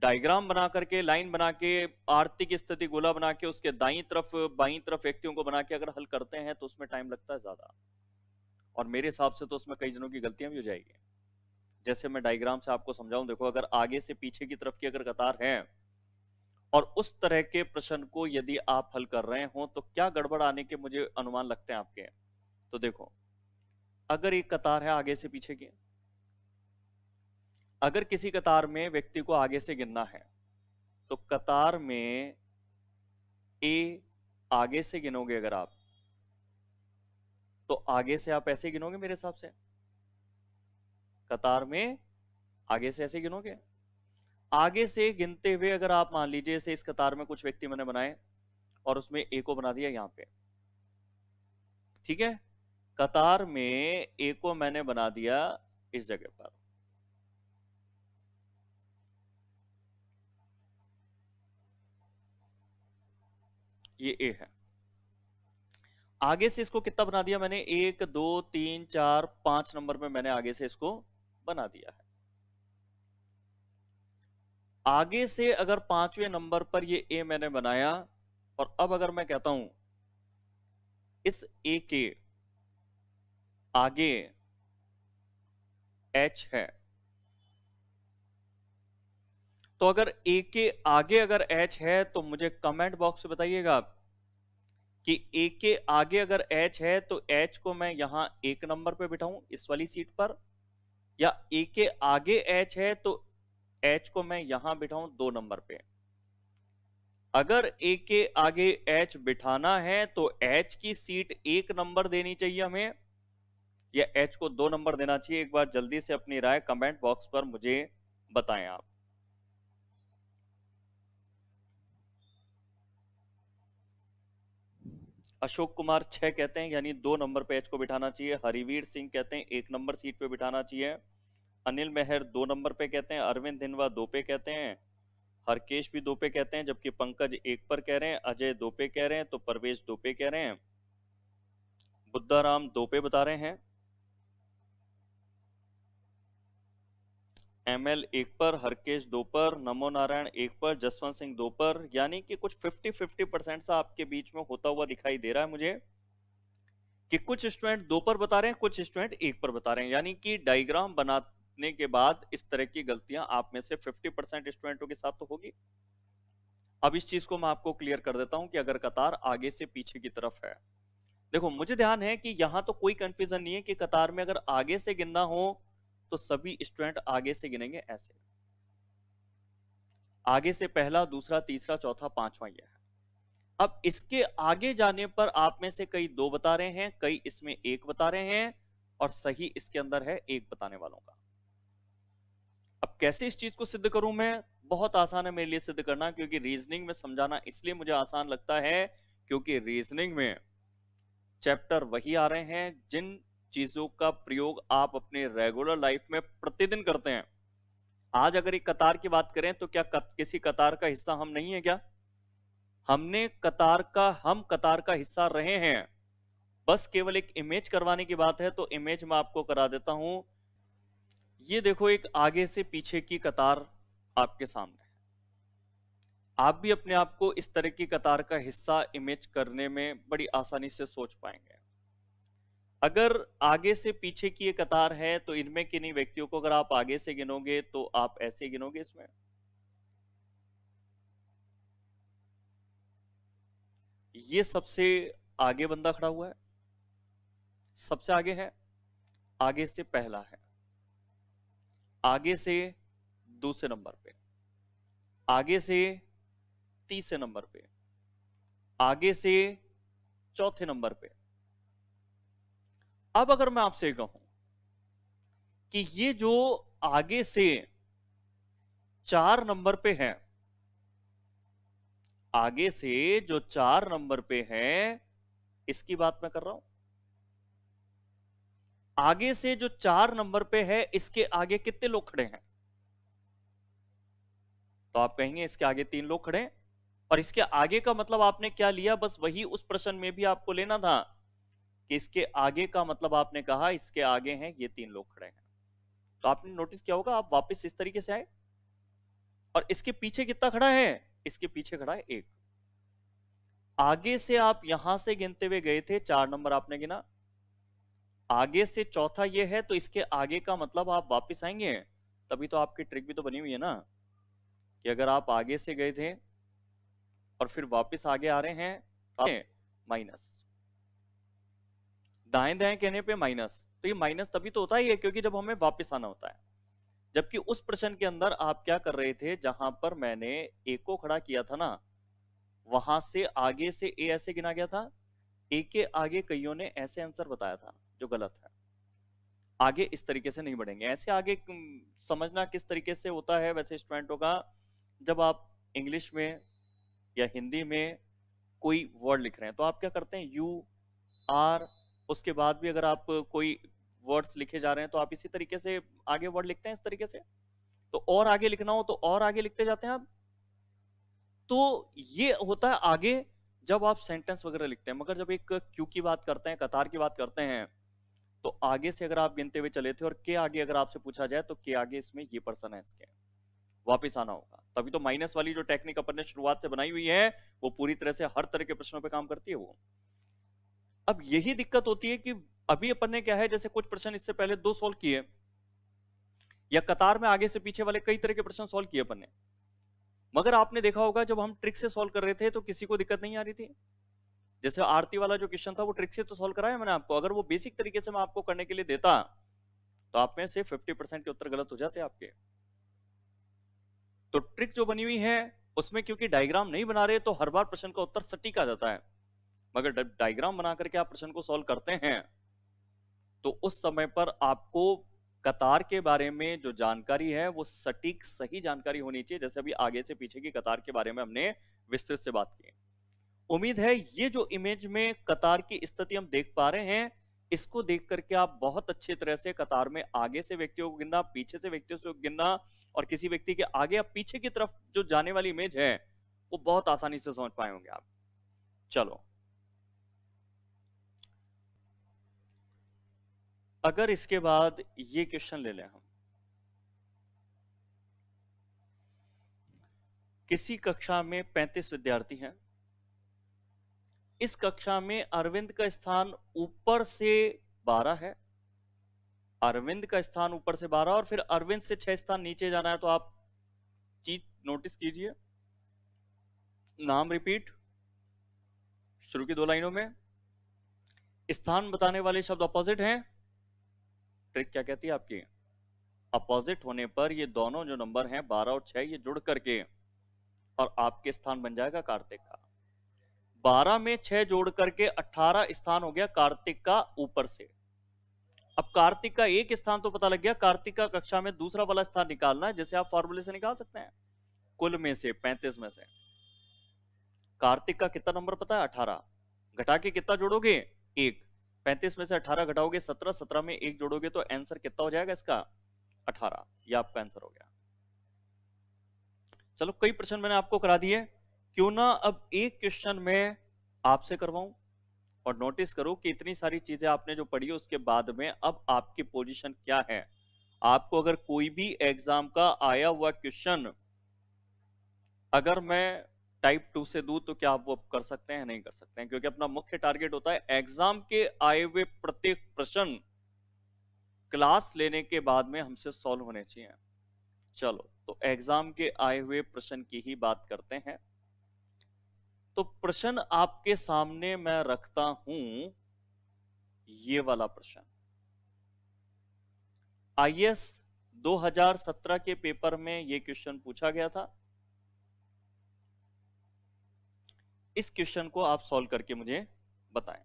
डायग्राम बना करके, लाइन बना के, आर्थिक स्थिति गोला बना के, उसके दाईं तरफ बाईं तरफ व्यक्तियों को बना के अगर हल करते हैं तो उसमें टाइम लगता है ज्यादा, और मेरे हिसाब से तो उसमें कई जनों की गलतियां भी हो जाएगी। जैसे मैं डायग्राम से आपको समझाऊं, देखो अगर आगे से पीछे की तरफ की अगर कतार है और उस तरह के प्रश्न को यदि आप हल कर रहे हो तो क्या गड़बड़ आने के मुझे अनुमान लगते हैं आपके। तो देखो, अगर एक कतार है आगे से पीछे की, अगर किसी कतार में व्यक्ति को आगे से गिनना है तो कतार में ए आगे से गिनोगे अगर आप, तो आगे से आप ऐसे गिनोगे मेरे हिसाब से, कतार में आगे से ऐसे गिनोगे। आगे से गिनते हुए अगर आप मान लीजिए से इस कतार में कुछ व्यक्ति मैंने बनाए और उसमें ए को बना दिया यहां पे, ठीक है, कतार में ए को मैंने बना दिया इस जगह पर, ये ए है। आगे से इसको कितना बना दिया मैंने, 1 2 3 4 5 नंबर में मैंने आगे से इसको बना दिया है। आगे से अगर 5वें नंबर पर ये ए मैंने बनाया, और अब अगर मैं कहता हूं इस ए के आगे एच है, तो अगर ए के आगे अगर एच है तो मुझे कमेंट बॉक्स में बताइएगा आप कि ए के आगे अगर एच है तो एच को मैं यहां 1 नंबर पे बिठाऊं इस वाली सीट पर, या ए के आगे एच है तो एच को मैं यहां बिठाऊं 2 नंबर पे। अगर ए के आगे एच बिठाना है तो एच की सीट 1 नंबर देनी चाहिए हमें, या एच को 2 नंबर देना चाहिए। एक बार जल्दी से अपनी राय कमेंट बॉक्स पर मुझे बताएं आप। अशोक कुमार 6 कहते हैं, यानी 2 नंबर पे एच को बिठाना चाहिए। हरिवीर सिंह कहते हैं 1 नंबर सीट पे बिठाना चाहिए। अनिल मेहर 2 नंबर पे कहते हैं। अरविंद धिनवा 2 पे कहते हैं। हरकेश भी 2 पे कहते हैं, जबकि पंकज 1 पर कह रहे हैं। अजय 2 पे कह रहे हैं, तो परवेश 2 पे कह रहे हैं। बुद्धाराम 2 पे बता रहे हैं। एमएल 1 पर, हरकेश 2 पर, नमो नारायण 1 पर, जसवंत सिंह 2 पर, यानी कि कुछ 50-50% सा आपके बीच में होता हुआ दिखाई दे रहा है मुझे, कि कुछ स्टूडेंट 2 पर बता रहे हैं, कुछ स्टूडेंट 1 पर बता रहे हैं। यानी कि डायग्राम बनाने के बाद इस तरह की गलतियां आप में से 50% स्टूडेंटों के साथ तो होगी। अब इस चीज को मैं आपको क्लियर कर देता हूं कि अगर कतार आगे से पीछे की तरफ है, देखो मुझे ध्यान है कि यहां तो कोई कंफ्यूजन नहीं है कि कतार में अगर आगे से गिनना हो तो सभी स्टूडेंट आगे से गिनेंगे ऐसे, आगे से पहला, दूसरा, तीसरा, चौथा, पांचवा, यह है। अब इसके आगे जाने पर आप में से कई 2 बता रहे हैं, कई इसमें 1 बता रहे हैं, और सही इसके अंदर है 1 बताने वालों का। अब कैसे इस चीज को सिद्ध करूं मैं? बहुत आसान है मेरे लिए सिद्ध करना, क्योंकि रीजनिंग में समझाना इसलिए मुझे आसान लगता है क्योंकि रीजनिंग में चैप्टर वही आ रहे हैं जिन चीजों का प्रयोग आप अपने रेगुलर लाइफ में प्रतिदिन करते हैं। आज अगर एक कतार की बात करें तो क्या किसी कतार का हिस्सा हम नहीं है क्या? हम कतार का हिस्सा रहे हैं। बस केवल एक इमेज करवाने की बात है, तो इमेज मैं आपको करा देता हूं। ये देखो, एक आगे से पीछे की कतार आपके सामने है। आप भी अपने आप को इस तरह की कतार का हिस्सा इमेज करने में बड़ी आसानी से सोच पाएंगे। अगर आगे से पीछे की ये कतार है तो इनमें किन्हीं व्यक्तियों को अगर आप आगे से गिनोगे तो आप ऐसे गिनोगे इसमें। ये सबसे आगे बंदा खड़ा हुआ है, सबसे आगे है, आगे से पहला है, आगे से दूसरे नंबर पे, आगे से तीसरे नंबर पे, आगे से चौथे नंबर पे। अब अगर मैं आपसे कहूं कि ये जो आगे से 4 नंबर पे है, आगे से जो 4 नंबर पे है, इसकी बात मैं कर रहा हूं। आगे से जो 4 नंबर पे है, इसके आगे कितने लोग खड़े हैं? तो आप कहेंगे इसके आगे 3 लोग खड़े हैं। और इसके आगे का मतलब आपने क्या लिया? बस वही उस प्रश्न में भी आपको लेना था कि इसके आगे का मतलब आपने कहा इसके आगे हैं ये 3 लोग खड़े हैं। तो आपने नोटिस किया होगा, आप वापस इस तरीके से आए, और इसके पीछे कितना खड़ा है? इसके पीछे खड़ा है 1। आगे से आप यहां से गिनते हुए गए थे, 4 नंबर आपने गिना, आगे से चौथा ये है, तो इसके आगे का मतलब आप वापस आएंगे। तभी तो आपकी ट्रिक भी तो बनी हुई है ना, कि अगर आप आगे से गए थे और फिर वापस आगे आ रहे हैं तो माइनस, दाएं दाएं कहने पे माइनस। तो ये माइनस तभी तो होता ही है क्योंकि जब हमें वापस आना होता है। जबकि उस प्रश्न के अंदर आप क्या कर रहे थे, जहां पर मैंने ए को खड़ा किया था ना, वहां से आगे से ए ऐसे गिना गया था। ए के आगे कईयों ने ऐसे आंसर बताया था जो गलत है। आगे इस तरीके से नहीं बढ़ेंगे, ऐसे आगे समझना किस तरीके से होता है वैसे स्टूडेंटों का, जब आप इंग्लिश में या हिंदी में कोई वर्ड लिख रहे हैं तो आप क्या करते हैं, यू आर, उसके बाद भी अगर आप कोई वर्ड्स लिखे जा रहे हैं तो आप इसी तरीके से आगे वर्ड लिखते हैं, इस तरीके से। तो और आगे लिखना हो तो और आगे लिखते जाते हैं आप। तो ये होता है आगे जब आप सेंटेंस वगैरह लिखते हैं, मगर जब एक क्यू की बात करते हैं, कतार की बात करते हैं, तो आगे से अगर आप गिनते हुए चले थे और के आगे अगर आपसे पूछा जाए तो के आगे इसमें ये पर्सन है, इसके वापिस आना होगा। तभी तो माइनस वाली जो टेक्निक अपन ने शुरुआत से बनाई हुई है वो पूरी तरह से हर तरह के प्रश्नों पे काम करती है वो। अब यही दिक्कत होती है कि अभी अपन ने क्या है, जैसे कुछ प्रश्न इससे पहले 2 सॉल्व किए, या कतार में आगे से पीछे वाले कई तरह के प्रश्न सॉल्व किए अपन ने, मगर आपने देखा होगा जब हम ट्रिक से सॉल्व कर रहे थे तो किसी को दिक्कत नहीं आ रही थी। जैसे आरती वाला जो क्वेश्चन था वो ट्रिक से तो सॉल्व कराया मैंने आपको, अगर वो बेसिक तरीके से मैं आपको करने के लिए देता तो आप में से 50% के उत्तर गलत हो जाते आपके। तो ट्रिक जो बनी हुई है उसमें क्योंकि डायग्राम नहीं बना रहे तो हर बार प्रश्न का उत्तर सटीक आ जाता है, मगर डायग्राम बना करके आप प्रश्न को सॉल्व करते हैं तो उस समय पर आपको कतार के बारे में जो जानकारी है वो सटीक सही जानकारी होनी चाहिए, जैसे अभी आगे से पीछे की कतार के बारे में हमने विस्तृत से बात की। उम्मीद है ये जो इमेज में कतार की स्थिति हम देख पा रहे हैं, इसको देख करके आप बहुत अच्छी तरह से कतार में आगे से व्यक्तियों को गिनना, पीछे से व्यक्तियों को गिनना, और किसी व्यक्ति के आगे या पीछे की तरफ जो जाने वाली इमेज है वो बहुत आसानी से समझ पाए होंगे आप। चलो, अगर इसके बाद ये क्वेश्चन ले लें हम, किसी कक्षा में 35 विद्यार्थी हैं, इस कक्षा में अरविंद का स्थान ऊपर से 12 है, अरविंद का स्थान ऊपर से 12 और फिर अरविंद से 6 स्थान नीचे जाना है, तो आप चीज नोटिस कीजिए, नाम रिपीट, शुरू की 2 लाइनों में स्थान बताने वाले शब्द अपोजिट हैं। ट्रिक क्या कहती है आपकी, अपोजिट होने पर ये दोनों जो नंबर हैं 12 और 6 ये जुड़ करके और आपके स्थान बन जाएगा कार्तिक का। 12 में 6 जोड़ करके 18 स्थान हो गया कार्तिक का ऊपर से। अब कार्तिक का एक स्थान तो पता लग गया, कार्तिक का कक्षा में दूसरा वाला स्थान निकालना है, जैसे आप फॉर्मूले से निकाल सकते हैं, कुल में से 35 में से कार्तिक का कितना नंबर पता है, 18, घटा के कितना जोड़ोगे, 1, 35 में से 18 घटाओगे 17, 17 में 1 जोड़ोगे तो आंसर कितना हो जाएगा इसका, 18। ये आपका आंसर हो गया। चलो, कई प्रश्न मैंने आपको करा दिए, क्यों ना अब एक क्वेश्चन में आपसे करवाऊं, और नोटिस करो कि इतनी सारी चीजें आपने जो पढ़ी उसके बाद में अब आपकी पोजीशन क्या है। आपको अगर कोई भी एग्जाम का आया हुआ क्वेश्चन अगर मैं टाइप 2 से दूं तो क्या आप वो कर सकते हैं, नहीं कर सकते हैं, क्योंकि अपना मुख्य टारगेट होता है एग्जाम के आए हुए प्रत्येक प्रश्न क्लास लेने के बाद में हमसे सॉल्व होने चाहिए। चलो, तो एग्जाम के आए हुए प्रश्न की ही बात करते हैं। तो प्रश्न आपके सामने मैं रखता हूं, ये वाला प्रश्न आईएएस 2017 के पेपर में ये क्वेश्चन पूछा गया था। इस क्वेश्चन को आप सॉल्व करके मुझे बताएं।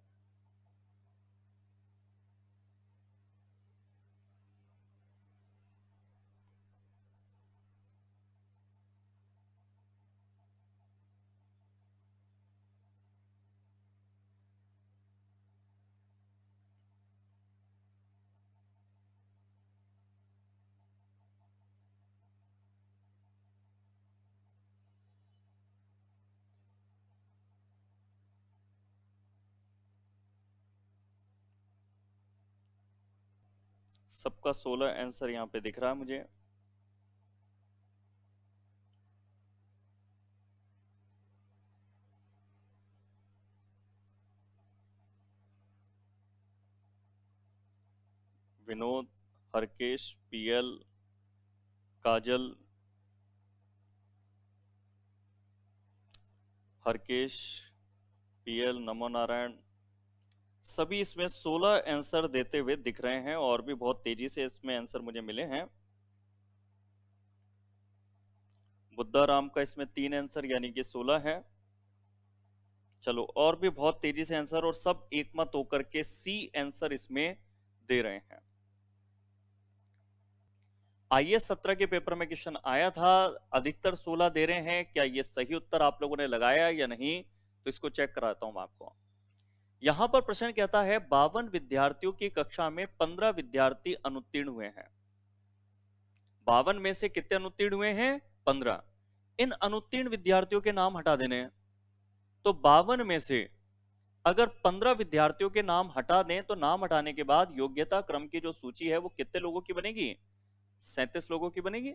सबका 16 आंसर यहां पे दिख रहा है मुझे। विनोद, हरकेश, पीएल, काजल, हरकेश, पीएल, नमो नारायण, सभी इसमें 16 आंसर देते हुए दिख रहे हैं और भी बहुत तेजी से इसमें आंसर मुझे मिले हैं। बुद्धा राम का इसमें 3 आंसर यानी कि 16 है। चलो, और भी बहुत तेजी से आंसर, और सब एक मत होकर के सी आंसर इसमें दे रहे हैं। आईएएस 17 के पेपर में क्वेश्चन आया था, अधिकतर 16 दे रहे हैं, क्या ये सही उत्तर आप लोगों ने लगाया या नहीं, तो इसको चेक कराता हूं मैं आपको। यहां पर प्रश्न कहता है 52 विद्यार्थियों की कक्षा में 15 विद्यार्थी अनुत्तीर्ण हुए हैं। 52 में से कितने अनुत्तीर्ण हुए हैं, 15। इन अनुत्तीर्ण विद्यार्थियों के नाम हटा देने हैं, तो 52 में से अगर 15 विद्यार्थियों के नाम हटा दें तो नाम हटाने के बाद योग्यता क्रम की जो सूची है वो कितने लोगों की बनेगी? 37 लोगों की बनेगी।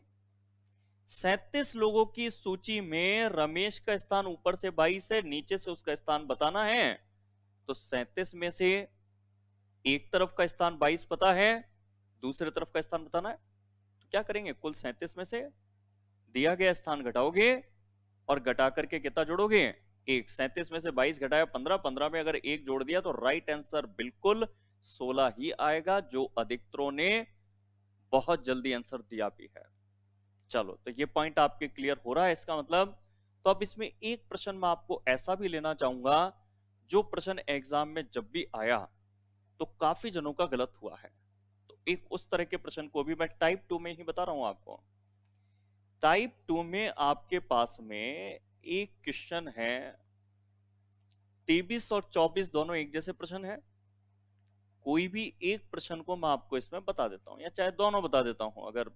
37 लोगों की सूची में रमेश का स्थान ऊपर से 22 है, नीचे से उसका स्थान बताना है। तो 37 में से एक तरफ का स्थान 22 पता है, दूसरे तरफ का स्थान बताना है। तो क्या करेंगे, कुल 37 में से दिया गया स्थान घटाओगे और घटा करके कितना जोड़ोगे? एक। 37 में से 22 घटाया 15, 15 में अगर एक जोड़ दिया तो राइट आंसर बिल्कुल 16 ही आएगा, जो अधिकतरों ने बहुत जल्दी आंसर दिया भी है। चलो, तो ये पॉइंट आपके क्लियर हो रहा है इसका मतलब। तो अब इसमें एक प्रश्न मैं आपको ऐसा भी लेना चाहूंगा जो प्रश्न एग्जाम में जब भी आया तो काफी जनों का गलत हुआ है। तो एक उस तरह के प्रश्न को भी मैं टाइप 2 में ही बता रहा हूं आपको। टाइप 2 में आपके पास में एक क्वेश्चन है, 23 और 24 दोनों एक जैसे प्रश्न है। कोई भी एक प्रश्न को मैं आपको इसमें बता देता हूं, या चाहे दोनों बता देता हूं। अगर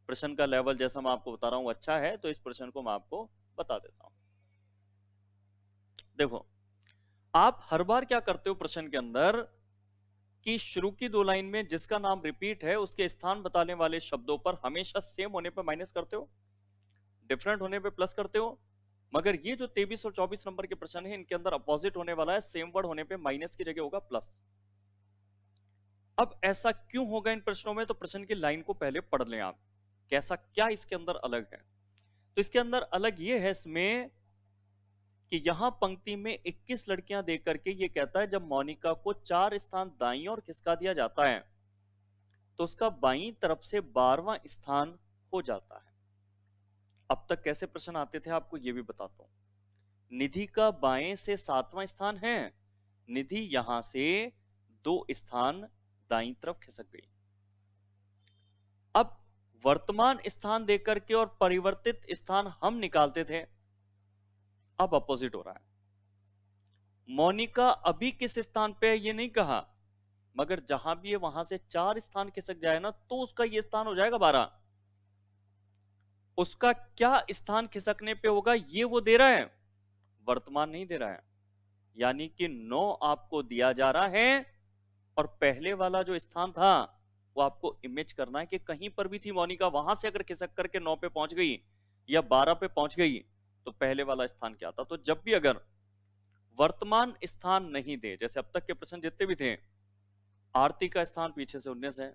प्रश्न का लेवल जैसा मैं आपको बता रहा हूं अच्छा है तो इस प्रश्न को मैं आपको बता देता हूं। देखो, आप हर बार क्या करते हो प्रश्न के अंदर कि शुरू की दो लाइन में जिसका नाम रिपीट है उसके स्थान बताने वाले शब्दों पर हमेशा सेम होने पर माइनस करते हो, डिफरेंट होने पे प्लस करते हो। मगर ये जो 23 और 24 नंबर के प्रश्न है इनके अंदर अपोजिट होने वाला है, सेम वर्ड होने पे माइनस की जगह होगा प्लस। अब ऐसा क्यों होगा इन प्रश्नों में? तो प्रश्न की लाइन को पहले पढ़ लें आप, कैसा क्या इसके अंदर अलग है। तो इसके अंदर अलग ये है इसमें कि यहां पंक्ति में 21 लड़कियां देख करके ये कहता है जब मोनिका को 4 स्थान दाईं ओर खिसका दिया जाता है तो उसका बाईं तरफ से 12वां स्थान हो जाता है। अब तक कैसे प्रश्न आते थे आपको ये भी बताता हूं। निधि का बाएं से 7वां स्थान है, निधि यहां से 2 स्थान दाईं तरफ खिसक गई। अब वर्तमान स्थान देकर के और परिवर्तित स्थान हम निकालते थे, अब अपोजिट हो रहा है। मोनिका अभी किस स्थान पे है ये नहीं कहा, मगर जहां भी है वहां से 4 स्थान खिसक जाए ना तो उसका ये स्थान हो जाएगा 12। उसका क्या स्थान खिसकने पे होगा ये वो दे रहा है, वर्तमान नहीं दे रहा है। यानी कि 9 आपको दिया जा रहा है और पहले वाला जो स्थान था वो आपको इमेज करना है कि कहीं पर भी थी मोनिका, वहां से अगर खिसक करके 9 पे पहुंच गई या 12 पे पहुंच गई तो पहले वाला स्थान क्या था। तो जब भी अगर वर्तमान स्थान नहीं दे, जैसे अब तक के प्रश्न जितने भी थे, आरती का स्थान पीछे से 19 है,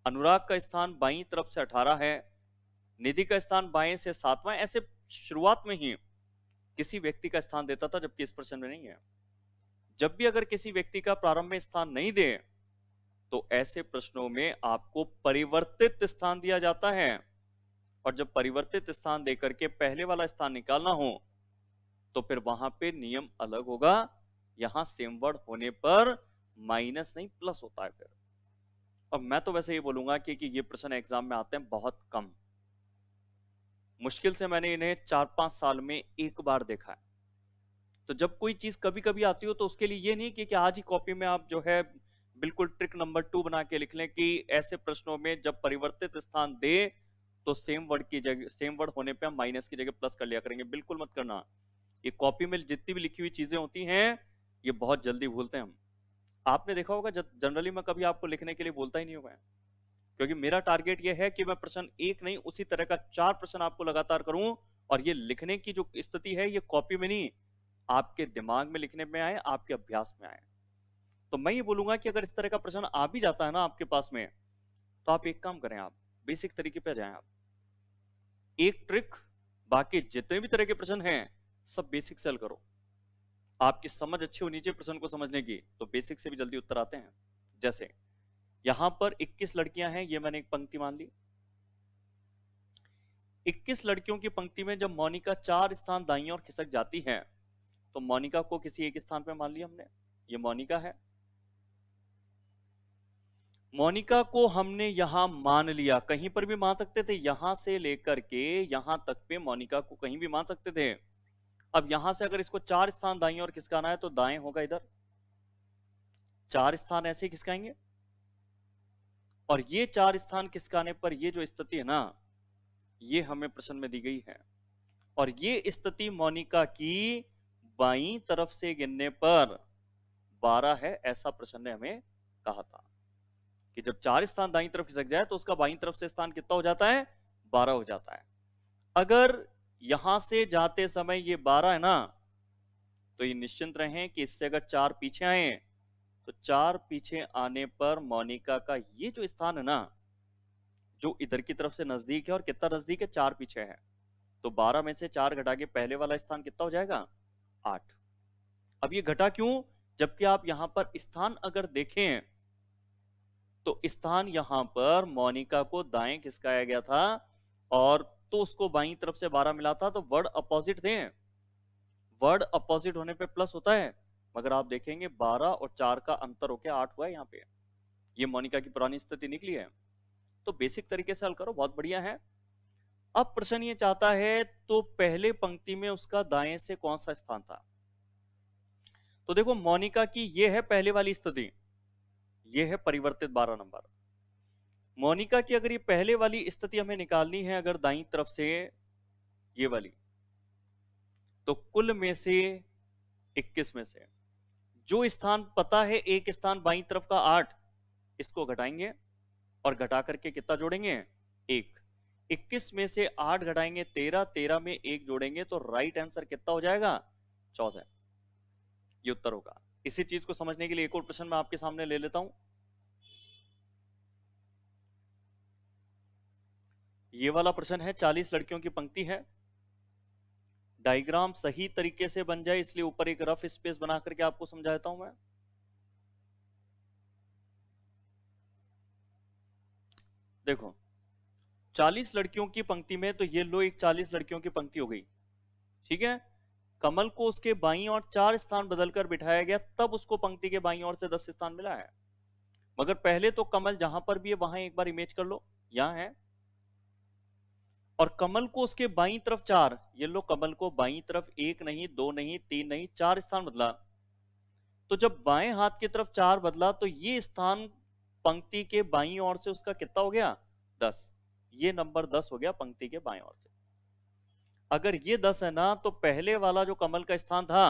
अनुराग का स्थान बाईं तरफ से 18 है, निधि का स्थान बाएं से 7वां, ऐसे शुरुआत में ही किसी व्यक्ति का स्थान देता था, जबकि इस प्रश्न में नहीं है। जब भी अगर किसी व्यक्ति का प्रारंभ में स्थान नहीं दे तो ऐसे प्रश्नों में आपको परिवर्तित स्थान दिया जाता है, और जब परिवर्तित स्थान देकर के पहले वाला स्थान निकालना हो तो फिर वहां पे नियम अलग होगा। यहां सेम वर्ड होने पर माइनस नहीं प्लस होता है फिर। और मैं तो वैसे ये बोलूंगा कि ये प्रश्न एग्जाम में आते हैं बहुत कम, मुश्किल से मैंने इन्हें 4-5 साल में एक बार देखा है। तो जब कोई चीज कभी कभी आती हो तो उसके लिए ये नहीं कि आज ही कॉपी में आप जो है बिल्कुल ट्रिक नंबर 2 बना के लिख लें कि ऐसे प्रश्नों में जब परिवर्तित स्थान दे तो सेम वर्ड की जगह, सेम वर्ड होने पे हम माइनस की जगह प्लस कर लिया करेंगे। बिल्कुल मत करना। ये कॉपी में जितनी भी लिखी हुई चीजें होती हैं ये बहुत जल्दी भूलते हैं हम। आपने देखा होगा जनरली मैं कभी आपको लिखने के लिए बोलता ही नहीं होगा, क्योंकि मेरा टारगेट ये है कि मैं प्रश्न एक नहीं उसी तरह का 4 प्रश्न आपको लगातार करूं, और ये लिखने की जो स्थिति है ये कॉपी में नहीं, आपके दिमाग में लिखने में आए, आपके अभ्यास में आए। तो मैं ये बोलूंगा कि अगर इस तरह का प्रश्न आ भी जाता है ना आपके पास में, तो आप एक काम करें, आप बेसिक तरीके पे जाएं। आप एक ट्रिक, बाकी जितने भी तरह के प्रश्न हैं सब बेसिक से हल करो। आपकी समझ अच्छी होनी चाहिए प्रश्न को समझने की, तो बेसिक से भी जल्दी उत्तर आते हैं। जैसे यहां पर 21 लड़कियां हैं, ये मैंने एक पंक्ति मान ली। 21 लड़कियों की पंक्ति में जब मोनिका 4 स्थान दाईं ओर खिसक जाती है तो मोनिका को किसी एक स्थान पे मान लिया हमने, ये मोनिका है। मोनिका को हमने यहां मान लिया, कहीं पर भी मान सकते थे, यहां से लेकर के यहां तक पे मोनिका को कहीं भी मान सकते थे। अब यहां से अगर इसको 4 स्थान दाईं ओर खिसकाना है तो दाएं होगा इधर, 4 स्थान ऐसे खिसकाएंगे, और ये 4 स्थान खिसकाने पर ये जो स्थिति है ना ये हमें प्रश्न में दी गई है, और ये स्थिति मोनिका की बाईं तरफ से गिनने पर 12 है, ऐसा प्रश्न ने हमें कहा था कि जब 4 स्थान दाईं तरफ खिसक जाए तो उसका बाईं तरफ से स्थान कितना हो जाता है, 12 हो जाता है। अगर यहां से जाते समय ये 12 है ना, तो ये निश्चिंत रहें कि इससे अगर 4 पीछे आए तो 4 पीछे आने पर मोनिका का ये जो स्थान है ना, जो इधर की तरफ से नजदीक है, और कितना नजदीक है, 4 पीछे है, तो 12 में से 4 घटा के पहले वाला स्थान कितना हो जाएगा, 8। अब ये घटा क्यों, जबकि आप यहां पर स्थान अगर देखें तो स्थान यहां पर मोनिका को दाएं खिसकाया गया था, और तो उसको बाईं तरफ से 12 मिला था, तो वर्ड अपोजिट थे। वर्ड अपोजिट होने पे प्लस होता है, मगर आप देखेंगे 12 और 4 का अंतर होकर 8 हुआ है यहाँ पे। ये मोनिका की पुरानी स्थिति निकली है। तो बेसिक तरीके से हल करो, बहुत बढ़िया है। अब प्रश्न ये चाहता है तो पहले पंक्ति में उसका दाएं से कौन सा स्थान था। तो देखो मोनिका की ये है पहले वाली स्थिति, ये है परिवर्तित 12 नंबर। मोनिका की अगर ये पहले वाली स्थिति हमें निकालनी है, अगर दाईं तरफ से ये वाली, तो कुल में से 21 में से जो स्थान पता है, एक स्थान बाईं तरफ का 8, इसको घटाएंगे और घटा करके कितना जोड़ेंगे, 1। 21 में से 8 घटाएंगे 13, 13 में 1 जोड़ेंगे तो राइट आंसर कितना हो जाएगा, 14। ये उत्तर होगा। इसी चीज को समझने के लिए एक और प्रश्न मैं आपके सामने ले लेता हूं। ये वाला प्रश्न है, 40 लड़कियों की पंक्ति है, डायग्राम सही तरीके से बन जाए इसलिए ऊपर एक रफ स्पेस बना करके आपको समझाता हूं मैं। देखो 40 लड़कियों की पंक्ति में, तो ये लो एक 40 लड़कियों की पंक्ति हो गई, ठीक है। कमल को उसके बाईं ओर 4 स्थान बदलकर बिठाया गया, तब उसको पंक्ति के बाईं ओर से 10 स्थान मिला है। मगर पहले तो कमल जहां पर भी है वहां एक बार इमेज कर लो, यहां है, और कमल को उसके बाईं तरफ 4, ये लो कमल को बाईं तरफ 1 नहीं, 2 नहीं, 3 नहीं, 4 स्थान बदला। तो जब बाएं हाथ की तरफ 4 बदला तो ये स्थान पंक्ति के बाईं ओर से उसका कितना हो गया, 10। ये नंबर 10 हो गया पंक्ति के बाईं ओर से। अगर ये 10 है ना, तो पहले वाला जो कमल का स्थान था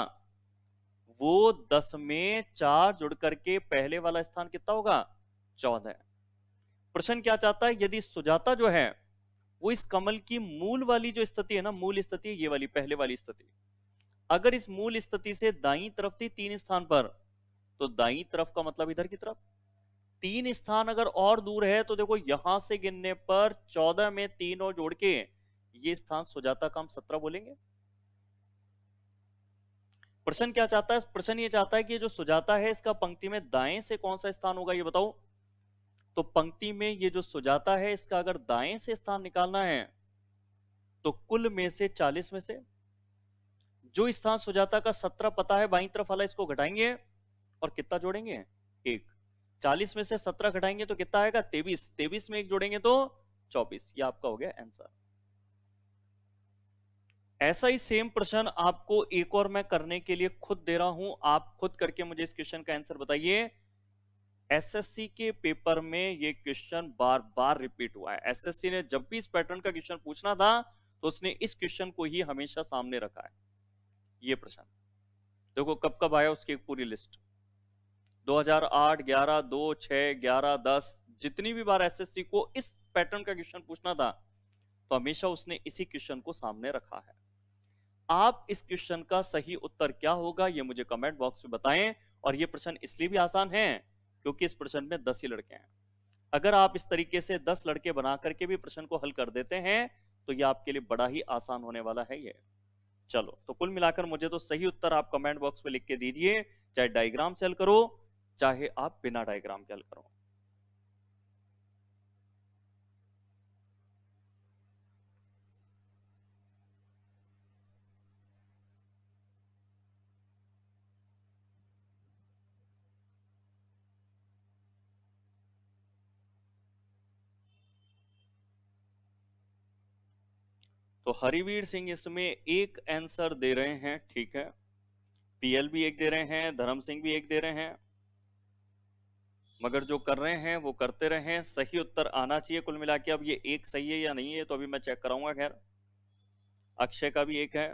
वो 10 में 4 जुड़ करके पहले वाला स्थान कितना होगा, 14। प्रश्न क्या चाहता है, यदि सुजाता जो है वो इस कमल की मूल वाली जो स्थिति है ना, मूल स्थिति ये वाली पहले वाली स्थिति, अगर इस मूल स्थिति से दाईं तरफ थी 3 स्थान पर, तो दाईं तरफ का मतलब इधर की तरफ 3 स्थान अगर और दूर है, तो देखो यहां से गिनने पर 14 में 3 और जोड़ के ये स्थान सुजाता का हम 17 बोलेंगे। प्रश्न क्या चाहता है, प्रश्न ये चाहता है कि जो सुजाता है इसका पंक्ति में दाएं से कौन सा स्थान होगा, ये बताओ। तो पंक्ति में ये जो सुजाता है इसका अगर दाएं से स्थान निकालना है, तो कुल में से 40 में से जो स्थान सुजाता का 17 पता है बाईं तरफ वाला, इसको घटाएंगे और कितना जोड़ेंगे, 1। 40 में से 17 घटाएंगे तो कितना आएगा, 23। 23 में 1 जोड़ेंगे तो 24। ये आपका हो गया आंसर। ऐसा ही सेम प्रश्न आपको एक और मैं करने के लिए खुद दे रहा हूं, आप खुद करके मुझे इस क्वेश्चन का आंसर बताइए। एसएससी के पेपर में ये क्वेश्चन बार बार रिपीट हुआ है। एसएससी ने जब भी इस पैटर्न का क्वेश्चन पूछना था तो उसने इस क्वेश्चन को ही हमेशा सामने रखा है। ये प्रश्न देखो कब कब आया, उसकी एक पूरी लिस्ट 2008, 11, 2, 6, 11, 10, जितनी भी बार एसएससी को इस पैटर्न का क्वेश्चन पूछना था तो हमेशा उसने इसी क्वेश्चन को सामने रखा है। आप इस क्वेश्चन का सही उत्तर क्या होगा ये मुझे कमेंट बॉक्स में बताएं। और ये प्रश्न इसलिए भी आसान है क्योंकि इस प्रश्न में 10 ही लड़के हैं। अगर आप इस तरीके से 10 लड़के बना करके भी प्रश्न को हल कर देते हैं तो ये आपके लिए बड़ा ही आसान होने वाला है ये। चलो तो कुल मिलाकर मुझे तो सही उत्तर आप कमेंट बॉक्स में लिख के दीजिए, चाहे डायग्राम से हल करो चाहे आप बिना डायग्राम के हल करो। तो हरिवीर सिंह इसमें एक आंसर दे रहे हैं, ठीक है। पीएल भी एक दे रहे हैं, धर्म सिंह भी एक दे रहे हैं, मगर जो कर रहे हैं वो करते रहे, सही उत्तर आना चाहिए कुल मिला के। अब ये एक सही है या नहीं है तो अभी मैं चेक कराऊंगा। खैर अक्षय का भी एक है,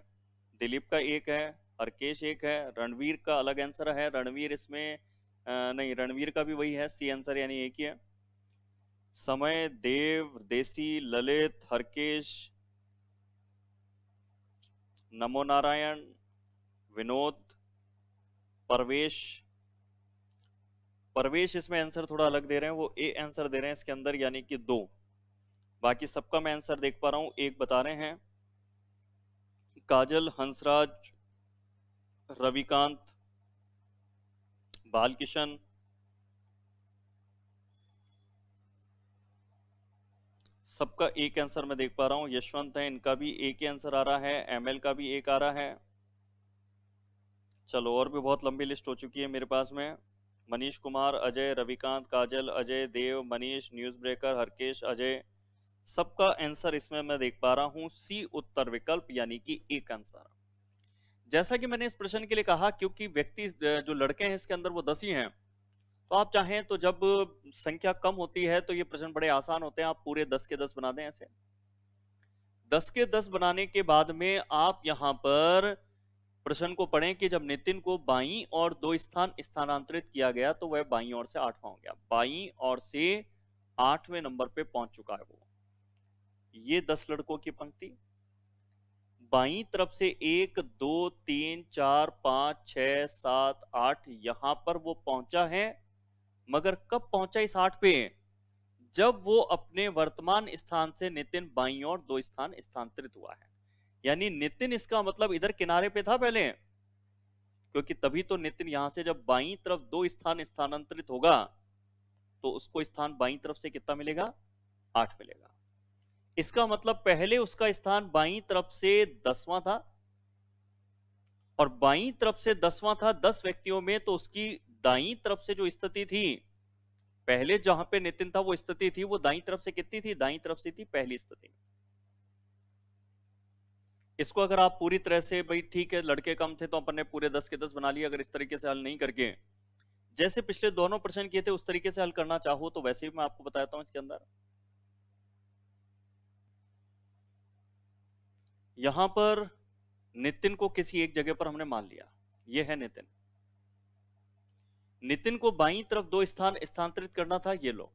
दिलीप का एक है, हरकेश एक है, रणवीर का अलग आंसर है, रणवीर इसमें नहीं, रणवीर का भी वही है, सी आंसर यानी एक ही है। समय, देव, देसी, ललित, हरकेश, नमो नारायण, विनोद, परवेश। परवेश इसमें आंसर थोड़ा अलग दे रहे हैं, वो ए आंसर दे रहे हैं इसके अंदर, यानी कि 2। बाकी सबका मैं आंसर देख पा रहा हूं, एक बता रहे हैं। काजल, हंसराज, रविकांत, बालकिशन, सबका एक आंसर मैं देख पा रहा हूं। यशवंत है, इनका भी एक ही आंसर आ रहा है, एमएल का भी एक आ रहा है। चलो, और भी बहुत लंबी लिस्ट हो चुकी है मेरे पास में। मनीष कुमार, अजय, रविकांत, काजल, अजय, देव, मनीष, न्यूज ब्रेकर, हरकेश, अजय, सबका आंसर इसमें मैं देख पा रहा हूं सी उत्तर विकल्प, यानी कि एक आंसर। जैसा कि मैंने इस प्रश्न के लिए कहा, क्योंकि व्यक्ति जो लड़के हैं इसके अंदर वो 10 ही हैं, तो आप चाहें तो जब संख्या कम होती है तो ये प्रश्न बड़े आसान होते हैं, आप पूरे 10 के 10 बना दें। ऐसे 10 के 10 बनाने के बाद में आप यहां पर प्रश्न को पढ़ें कि जब नितिन को बाईं और 2 स्थान स्थानांतरित किया गया तो वह बाईं ओर से 8वां हो गया, बाईं ओर से 8वें नंबर पे पहुंच चुका है वो। ये 10 लड़कों की पंक्ति बाईं तरफ से 1 2 3 4 5 6 7 8 यहां पर वो पहुंचा है, मगर कब पहुंचा इस 8 पे? जब वो अपने वर्तमान स्थान से नितिन बाईं ओर 2 स्थान स्थानांतरित हुआ है। यानी नितिन इसका मतलब इधर किनारे पे था पहले, क्योंकि तभी तो नितिन यहां से जब बाईं तरफ 2 स्थान स्थानांतरित होगा तो उसको स्थान बाईं तरफ से कितना मिलेगा? 8 मिलेगा। इसका मतलब पहले उसका स्थान बाईं तरफ से 10वां था, और बाईं तरफ से 10वां था 10 व्यक्तियों में, तो उसकी दाईं तरफ से जो स्थिति थी, पहले जहां पे नितिन था वो स्थिति थी, वो दाईं तरफ से कितनी थी? दाईं तरफ से थी पहली स्थिति। इसको अगर आप पूरी तरह से, भाई ठीक है लड़के कम थे तो अपन ने पूरे 10 के 10 बना लिए, अगर इस तरीके से हल नहीं करके जैसे पिछले दोनों प्रश्न किए थे उस तरीके से हल करना चाहो तो वैसे भी मैं आपको बताता हूं। इसके अंदर यहां पर नितिन को किसी एक जगह पर हमने मान लिया, ये है नितिन। नितिन को बाईं तरफ 2 स्थान स्थानांतरित करना था, ये लो,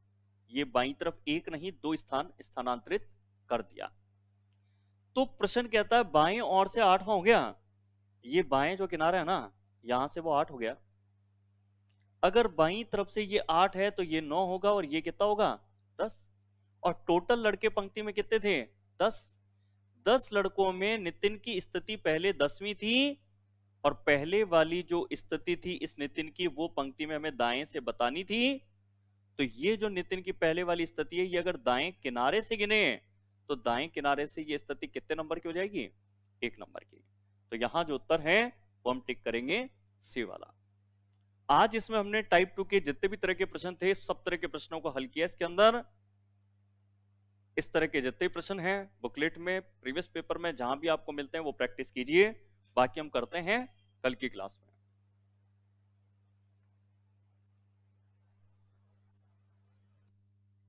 ये बाईं तरफ 1 नहीं 2 स्थान स्थानांतरित कर दिया। तो प्रश्न कहता है बाएं ओर से 8वां हो गया, ये बाएं जो किनारा है ना, यहां से वो 8 हो गया। अगर बाईं तरफ से ये 8 है तो ये 9 होगा, और ये कितना होगा? 10। और टोटल लड़के पंक्ति में कितने थे? 10। 10 लड़कों में नितिन की स्थिति पहले 10वीं थी, और पहले वाली जो स्थिति थी इस नितिन की, वो पंक्ति में हमें दाएं से बतानी थी। तो ये जो नितिन की पहले वाली स्थिति है, ये अगर दाएं किनारे से गिने तो दाएं किनारे से ये स्थिति कितने नंबर की हो जाएगी? 1 नंबर की। तो यहां जो उत्तर है वो हम टिक करेंगे, सी वाला। आज इसमें हमने टाइप 2 के जितने भी तरह के प्रश्न थे, सब तरह के प्रश्नों को हल किया। इसके अंदर इस तरह के जितने प्रश्न हैं बुकलेट में, प्रीवियस पेपर में, जहां भी आपको मिलते हैं वो प्रैक्टिस कीजिए। बाकी हम करते हैं कल की क्लास में।